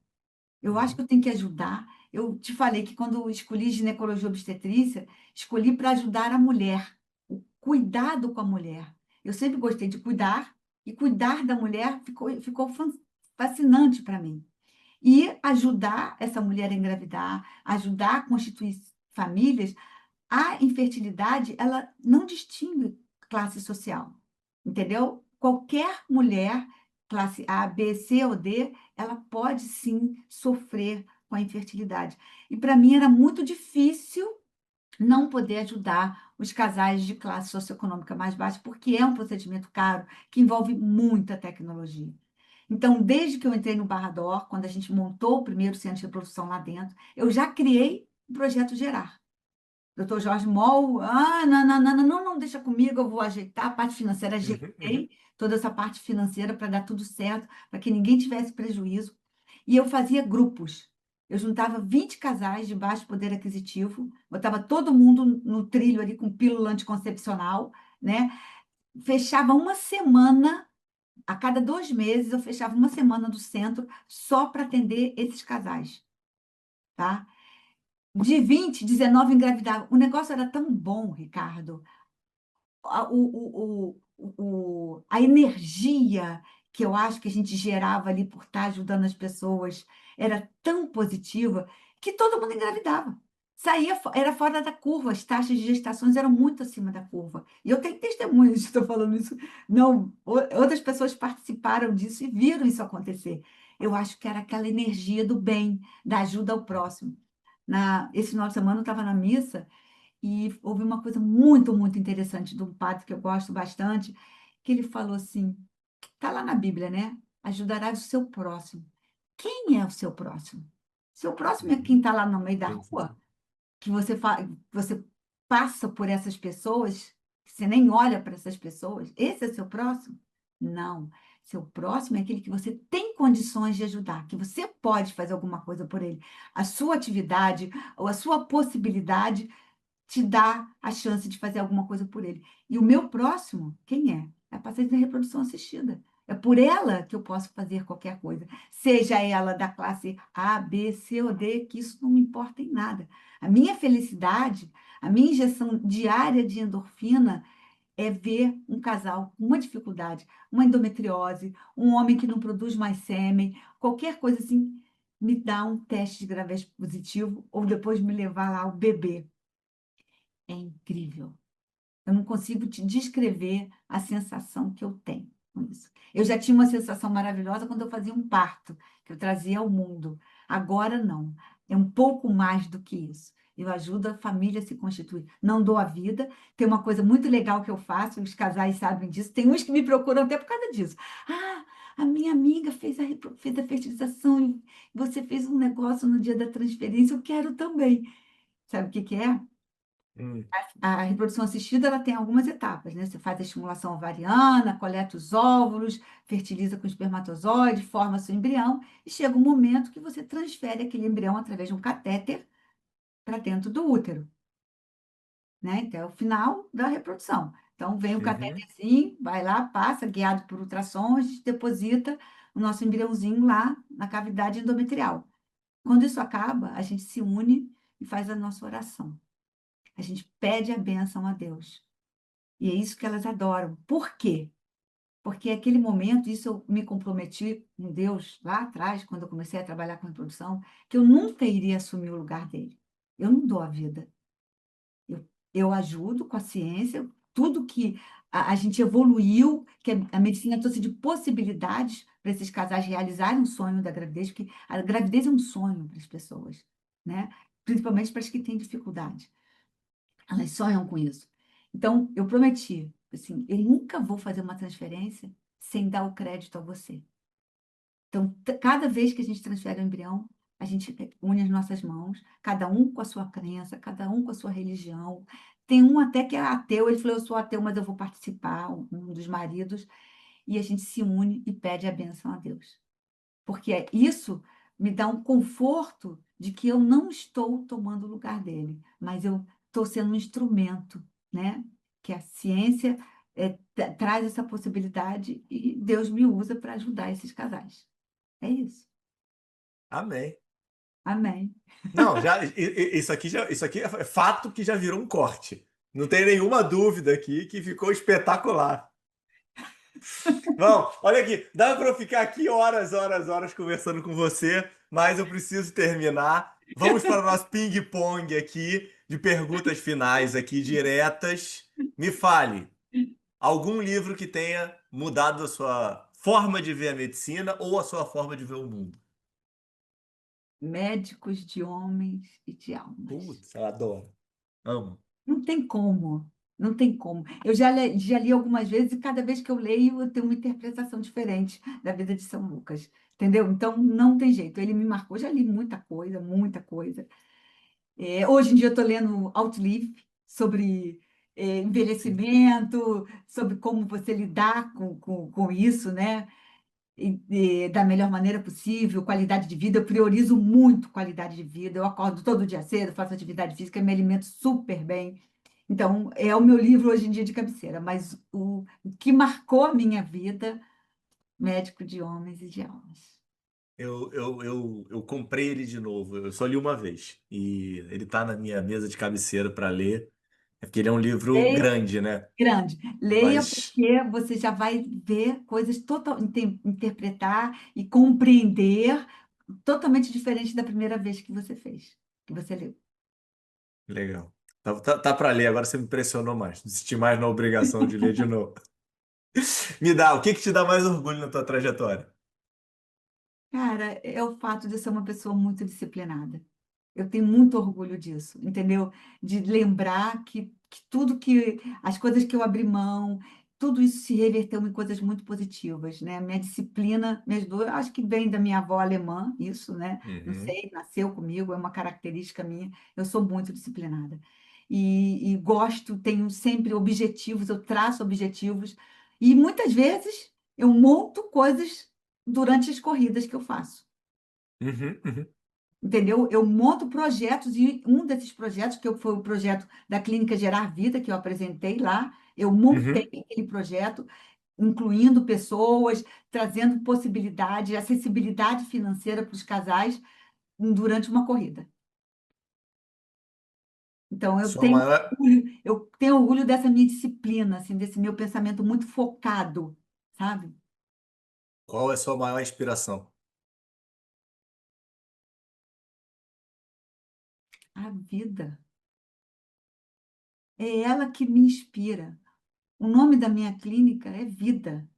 Eu acho que Uhum. eu tenho que ajudar. Eu te falei que quando eu escolhi ginecologia e obstetrícia, escolhi para ajudar a mulher, o cuidado com a mulher. Eu sempre gostei de cuidar, e cuidar da mulher ficou fascinante para mim. E ajudar essa mulher a engravidar, ajudar a constituir famílias, a infertilidade, ela não distingue classe social, entendeu? Qualquer mulher, classe A, B, C ou D, ela pode sim sofrer com a infertilidade. E para mim era muito difícil não poder ajudar os casais de classe socioeconômica mais baixa, porque é um procedimento caro que envolve muita tecnologia. Então, desde que eu entrei no Barra D'Or, quando a gente montou o primeiro centro de reprodução lá dentro, eu já criei o projeto Gerar. Doutor Jorge Moll, não, não, não, não, não, não, deixa comigo, eu vou ajeitar a parte financeira. Uhum, uhum, Ajeitei toda essa parte financeira para dar tudo certo, para que ninguém tivesse prejuízo. E eu fazia grupos. Eu juntava 20 casais de baixo poder aquisitivo, botava todo mundo no trilho ali com pílula anticoncepcional, né? Fechava uma semana a cada 2 meses eu fechava uma semana do centro só para atender esses casais, tá? De 20, 19 engravidavam. O negócio era tão bom, Ricardo. A energia que eu acho que a gente gerava ali por estar ajudando as pessoas era tão positiva que todo mundo engravidava. Saía, era fora da curva, as taxas de gestações eram muito acima da curva. E eu tenho testemunhas de estou falando isso. Não, outras pessoas participaram disso e viram isso acontecer. Eu acho que era aquela energia do bem, da ajuda ao próximo. Esse final de semana eu estava na missa e houve uma coisa muito, muito interessante de um padre que eu gosto bastante, que ele falou assim, está lá na Bíblia, né? Ajudarás o seu próximo. Quem é o seu próximo? Seu próximo é quem Uhum. está lá no meio da Sim, sim, rua, sim. que você passa por essas pessoas, que você nem olha para essas pessoas. Esse é seu próximo? Não. Seu próximo é aquele que você tem condições de ajudar, que você pode fazer alguma coisa por ele. A sua atividade ou a sua possibilidade te dá a chance de fazer alguma coisa por ele. E o meu próximo, quem é? É a paciente da reprodução assistida. É por ela que eu posso fazer qualquer coisa, seja ela da classe A, B, C ou D, que isso não me importa em nada. A minha felicidade, a minha injeção diária de endorfina é ver um casal com uma dificuldade, uma endometriose, um homem que não produz mais sêmen, qualquer coisa assim, me dá um teste de gravidez positivo ou depois me levar lá o bebê. É incrível. Eu não consigo te descrever a sensação que eu tenho com isso. Eu já tinha uma sensação maravilhosa quando eu fazia um parto, que eu trazia ao mundo. Agora não. É um pouco mais do que isso. Eu ajudo a família a se constituir. Não dou a vida. Tem uma coisa muito legal que eu faço, os casais sabem disso. Tem uns que me procuram até por causa disso. Ah, a minha amiga fez a fertilização e você fez um negócio no dia da transferência, eu quero também. Sabe o que que é? Hum. A reprodução assistida ela tem algumas etapas, né? Você faz a estimulação ovariana, coleta os óvulos, fertiliza com espermatozoide, forma seu embrião, e chega um momento que você transfere aquele embrião através de um catéter para dentro do útero, né? Então, é o final da reprodução. Então, vem o Uhum. catéterzinho, vai lá, passa, guiado por ultrassom, a gente deposita o nosso embriãozinho lá na cavidade endometrial. Quando isso acaba, a gente se une e faz a nossa oração. A gente pede a bênção a Deus. E é isso que elas adoram. Por quê? Porque aquele momento, isso eu me comprometi com Deus lá atrás, quando eu comecei a trabalhar com reprodução, que eu nunca iria assumir o lugar dele. Eu não dou a vida. Eu ajudo com a ciência, tudo que a gente evoluiu, que a medicina trouxe de possibilidades para esses casais realizarem um sonho da gravidez, porque a gravidez é um sonho para as pessoas, né? Principalmente para as que têm dificuldade. Elas sonham com isso. Então, eu prometi, assim, eu nunca vou fazer uma transferência sem dar o crédito a você. Então, cada vez que a gente transfere o embrião, a gente une as nossas mãos, cada um com a sua crença, cada um com a sua religião. Tem um até que é ateu, ele falou, eu sou ateu, mas eu vou participar, um dos maridos, e a gente se une e pede a bênção a Deus. Porque isso me dá um conforto de que eu não estou tomando o lugar dele, mas eu estou sendo um instrumento, né? Que a ciência traz essa possibilidade e Deus me usa para ajudar esses casais. É isso. Amém. Amém. Não, isso aqui é fato que já virou um corte. Não tem nenhuma dúvida aqui que ficou espetacular. Bom, olha aqui, dá para eu ficar aqui horas, horas, horas conversando com você, mas eu preciso terminar. Vamos para o nosso ping-pong aqui de perguntas finais aqui diretas. Me fale, algum livro que tenha mudado a sua forma de ver a medicina ou a sua forma de ver o mundo? Médicos de homens e de almas. Putz, eu adoro. Amo. Não tem como, não tem como. Eu já li algumas vezes e cada vez que eu leio eu tenho uma interpretação diferente da vida de São Lucas, entendeu? Então não tem jeito. Ele me marcou, já li muita coisa, muita coisa. Hoje em dia eu estou lendo Outlive sobre envelhecimento, sobre como você lidar com isso, né? Da melhor maneira possível, qualidade de vida. Eu priorizo muito qualidade de vida. Eu acordo todo dia cedo, faço atividade física, me alimento super bem. Então, é o meu livro hoje em dia de cabeceira, mas o que marcou a minha vida médico de homens e de almas. Eu comprei ele de novo. Eu só li uma vez. E ele tá na minha mesa de cabeceira para ler. É porque ele é um livro Leia, grande, né? grande. Leia Mas porque você já vai ver coisas interpretar e compreender totalmente diferente da primeira vez que você fez, que você leu. legal. Tá para ler, agora você me impressionou mais. Não senti mais na obrigação de ler de novo. Me dá, o que que te dá mais orgulho na tua trajetória? Cara, é o fato de eu ser uma pessoa muito disciplinada. Eu tenho muito orgulho disso, entendeu? De lembrar que tudo que, as coisas que eu abri mão, tudo isso se reverteu em coisas muito positivas, né? Minha disciplina me ajudou, eu acho que vem da minha avó alemã, isso, né? Não Uhum, sei, nasceu comigo, é uma característica minha. Eu sou muito disciplinada. E gosto, tenho sempre objetivos, eu traço objetivos, e muitas vezes eu monto coisas durante as corridas que eu faço. uhum. Entendeu? Eu monto projetos e um desses projetos, foi o projeto da Clínica Gerar Vida, que eu apresentei lá, eu montei Uhum. aquele projeto, incluindo pessoas, trazendo possibilidade, acessibilidade financeira para os casais durante uma corrida. Então, Sua maior, eu tenho orgulho dessa minha disciplina, assim, desse meu pensamento muito focado, sabe? qual é a sua maior inspiração? A vida. É ela que me inspira. O nome da minha clínica é Vida.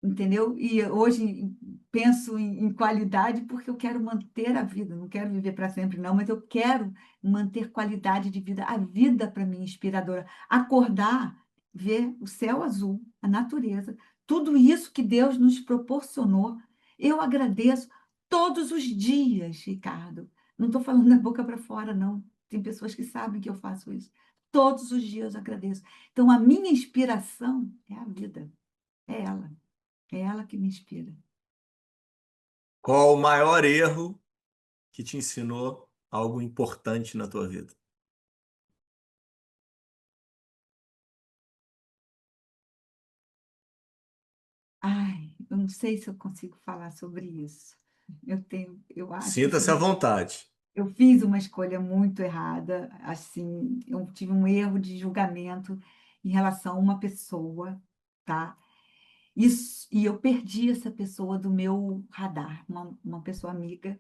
Entendeu? E hoje penso em qualidade porque eu quero manter a vida, não quero viver para sempre, não, mas eu quero manter qualidade de vida. A vida para mim é inspiradora. Acordar, ver o céu azul, a natureza, tudo isso que Deus nos proporcionou, eu agradeço todos os dias, Ricardo. Não estou falando da boca para fora, não. Tem pessoas que sabem que eu faço isso. Todos os dias eu agradeço. Então, a minha inspiração é a vida, é ela. É ela que me inspira. Qual o maior erro que te ensinou algo importante na tua vida? Ai, eu não sei se eu consigo falar sobre isso. Eu acho que Sinta-se à vontade. eu fiz uma escolha muito errada, assim, eu tive um erro de julgamento em relação a uma pessoa, tá? Isso, e eu perdi essa pessoa do meu radar, uma pessoa amiga.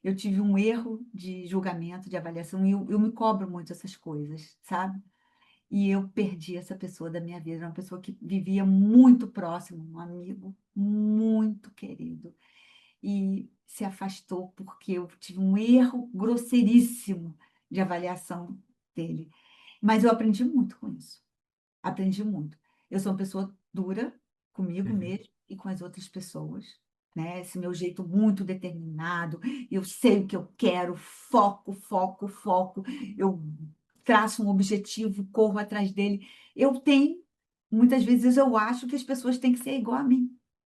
Eu tive um erro de julgamento, de avaliação, e eu me cobro muito essas coisas, sabe? E eu perdi essa pessoa da minha vida, uma pessoa que vivia muito próximo, um amigo muito querido, e se afastou porque eu tive um erro grosseiríssimo de avaliação dele. Mas eu aprendi muito com isso, aprendi muito. Eu sou uma pessoa dura comigo Uhum, mesmo e com as outras pessoas. Né? Esse meu jeito muito determinado, eu sei o que eu quero, foco, foco, foco. Eu traço um objetivo, corro atrás dele. Eu tenho, muitas vezes eu acho que as pessoas têm que ser igual a mim.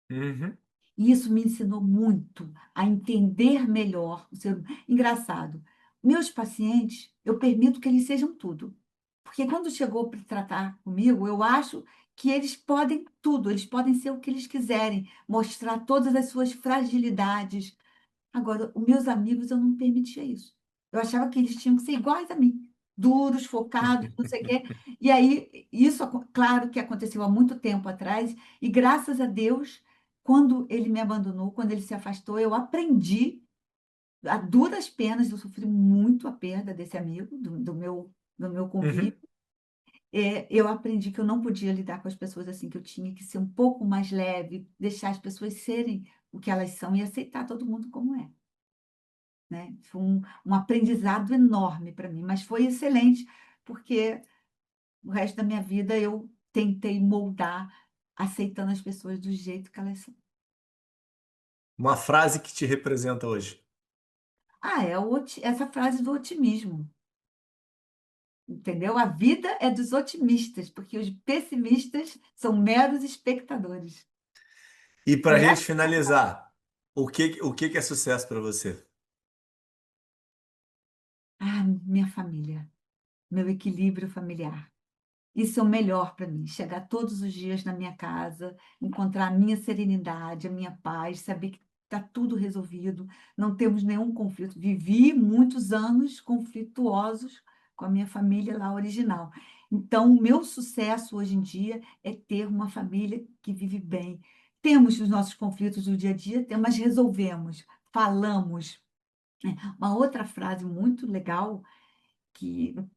uhum, E isso me ensinou muito a entender melhor o ser humano. Engraçado, meus pacientes, eu permito que eles sejam tudo. Porque quando chegou para tratar comigo, eu acho que eles podem tudo, eles podem ser o que eles quiserem, mostrar todas as suas fragilidades. Agora, os meus amigos, eu não permitia isso. Eu achava que eles tinham que ser iguais a mim, duros, focados, não sei o quê. E aí, isso, claro que aconteceu há muito tempo atrás, e graças a Deus, quando ele me abandonou, quando ele se afastou, eu aprendi, a duras penas, eu sofri muito a perda desse amigo, do meu uhum. convívio. Eu aprendi que eu não podia lidar com as pessoas assim, que eu tinha que ser um pouco mais leve, deixar as pessoas serem o que elas são e aceitar todo mundo como é, né? Foi um aprendizado enorme para mim, mas foi excelente, porque o resto da minha vida eu tentei moldar, aceitando as pessoas do jeito que elas são. Uma frase que te representa hoje. Essa frase do otimismo, entendeu? A vida é dos otimistas, porque os pessimistas são meros espectadores. E para Foi a gente essa? finalizar, o que que é sucesso para você? Minha família, meu equilíbrio familiar. Isso é o melhor para mim, chegar todos os dias na minha casa, encontrar a minha serenidade, a minha paz, saber que está tudo resolvido, não temos nenhum conflito. Vivi muitos anos conflituosos com a minha família lá original. Então, o meu sucesso hoje em dia é ter uma família que vive bem. Temos os nossos conflitos do dia a dia, mas resolvemos, falamos. Uma outra frase muito legal que o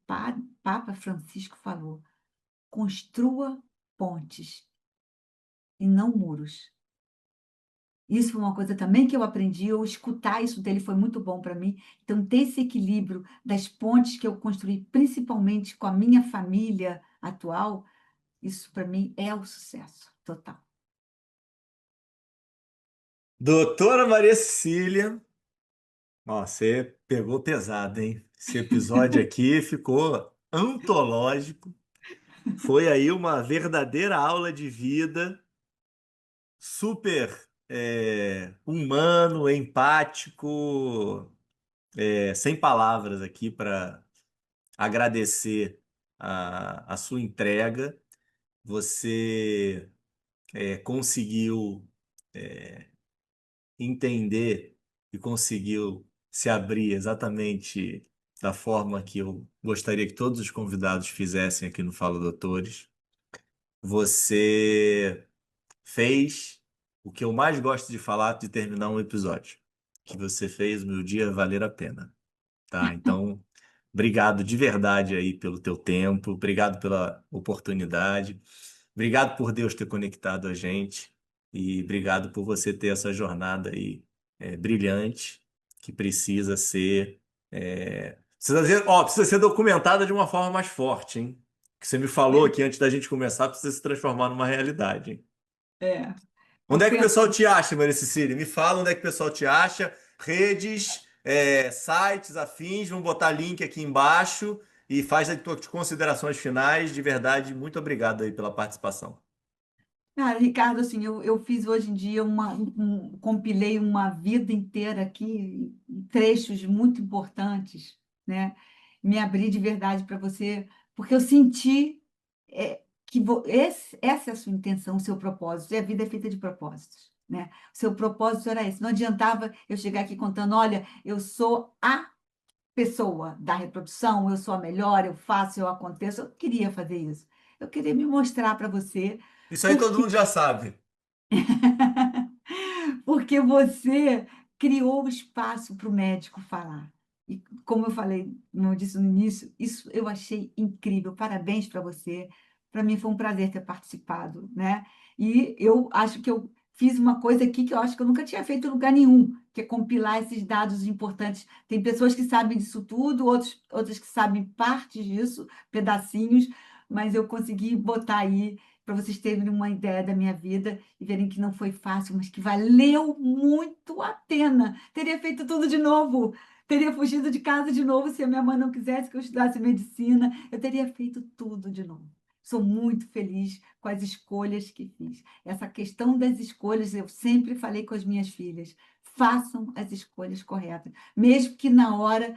Papa Francisco falou: construa pontes e não muros. Isso foi uma coisa também que eu aprendi, eu escutar isso dele foi muito bom para mim. Então, ter esse equilíbrio das pontes que eu construí, principalmente com a minha família atual, isso para mim é o sucesso total. Doutora Maria Cecília, ó, você pegou pesado, hein? Esse episódio aqui ficou antológico. Foi aí uma verdadeira aula de vida, super humano, empático, sem palavras aqui para agradecer a sua entrega. Você conseguiu entender e conseguiu se abrir exatamente da forma que eu gostaria que todos os convidados fizessem aqui no Fala Doutores. Você fez o que eu mais gosto de falar de terminar um episódio, que você fez o meu dia valer a pena, tá? Então, obrigado de verdade aí pelo teu tempo, obrigado pela oportunidade, obrigado por Deus ter conectado a gente e obrigado por você ter essa jornada aí brilhante que precisa ser precisa ser documentada de uma forma mais forte, hein? Que você me falou aqui antes da gente começar, precisa se transformar numa realidade, hein? É, Onde eu é que o penso. pessoal te acha, Maria Cecília? Me fala onde é que o pessoal te acha. Redes, sites, afins. Vamos botar link aqui embaixo e faz as tuas considerações finais. De verdade, muito obrigado aí pela participação. Cara, Ricardo, assim, eu fiz hoje em dia compilei uma vida inteira aqui, em trechos muito importantes, né? Me abri de verdade para você, porque eu senti essa é a sua intenção, o seu propósito, e a vida é feita de propósitos, né? O seu propósito era esse. Não adiantava eu chegar aqui contando, olha, eu sou a pessoa da reprodução, eu sou a melhor, eu faço, eu aconteço. Eu queria fazer isso. Eu queria me mostrar para você. Isso aí todo mundo já sabe. Porque você criou o espaço para o médico falar. E como eu falei, como eu disse no início, isso eu achei incrível. Parabéns para você. Para mim foi um prazer ter participado, né? E eu acho que eu fiz uma coisa aqui que eu acho que eu nunca tinha feito em lugar nenhum, que é compilar esses dados importantes. Tem pessoas que sabem disso tudo, outras que sabem partes disso, pedacinhos, mas eu consegui botar aí para vocês terem uma ideia da minha vida e verem que não foi fácil, mas que valeu muito a pena. Teria feito tudo de novo. Teria fugido de casa de novo se a minha mãe não quisesse que eu estudasse medicina. Eu teria feito tudo de novo. Sou muito feliz com as escolhas que fiz. Essa questão das escolhas, eu sempre falei com as minhas filhas: façam as escolhas corretas, mesmo que na hora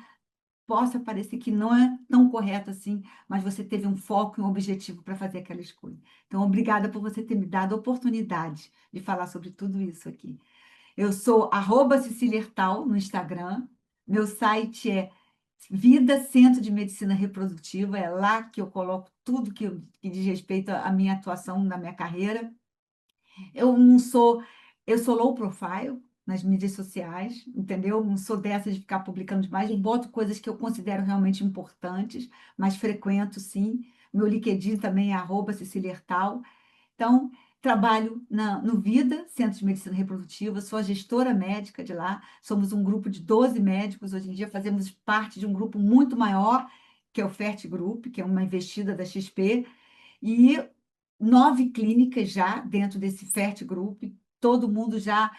possa parecer que não é tão correto assim, mas você teve um foco e um objetivo para fazer aquela escolha. Então, obrigada por você ter me dado a oportunidade de falar sobre tudo isso aqui. Eu sou @Cecília no Instagram. Meu site é Vida Centro de Medicina Reprodutiva. É lá que eu coloco tudo que diz respeito à minha atuação na minha carreira. Eu não sou, eu sou low profile nas mídias sociais, entendeu? Não sou dessa de ficar publicando demais. Eu boto coisas que eu considero realmente importantes, mas frequento, sim. Meu LinkedIn também é @Cecília. Então, trabalho no Vida, Centro de Medicina Reprodutiva, sou a gestora médica de lá. Somos um grupo de 12 médicos. Hoje em dia fazemos parte de um grupo muito maior, que é o FERT Group, que é uma investida da XP, e 9 clínicas já dentro desse FERT Group, todo mundo já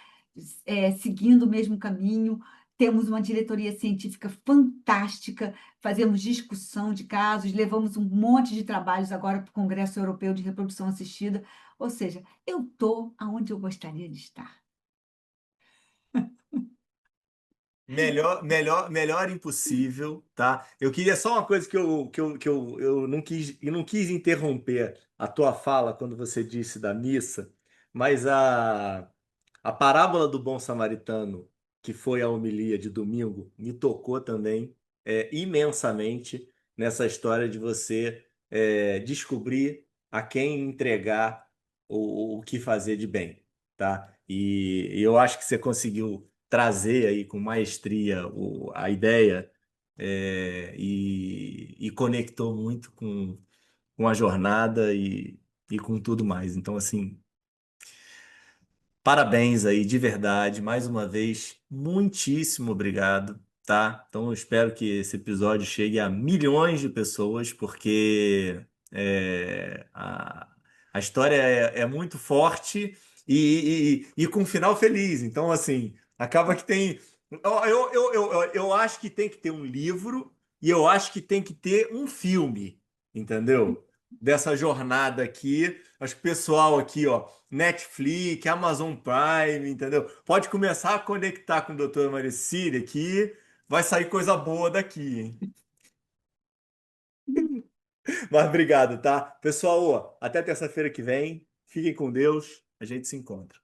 seguindo o mesmo caminho. Temos uma diretoria científica fantástica, fazemos discussão de casos, levamos um monte de trabalhos agora para o Congresso Europeu de Reprodução Assistida. Ou seja, eu estou onde eu gostaria de estar. melhor impossível, tá? Eu queria só uma coisa que eu não quis interromper a tua fala quando você disse da missa, mas a parábola do bom samaritano, que foi a homilia de domingo, me tocou também imensamente nessa história de você descobrir a quem entregar o que fazer de bem, tá? E eu acho que você conseguiu trazer aí com maestria a ideia e conectou muito com a jornada e com tudo mais. Então, assim, parabéns aí, de verdade, mais uma vez, muitíssimo obrigado, tá? Então, eu espero que esse episódio chegue a milhões de pessoas, porque a história é muito forte e com um final feliz. Então, assim, acaba que tem. Eu acho que tem que ter um livro e eu acho que tem que ter um filme, entendeu? Dessa jornada aqui. Acho que o pessoal aqui, ó. Netflix, Amazon Prime, entendeu? Pode começar a conectar com o Dr. Maricília que vai sair coisa boa daqui, hein? Mas obrigado, tá? Pessoal, ó, até terça-feira que vem. Fiquem com Deus. A gente se encontra.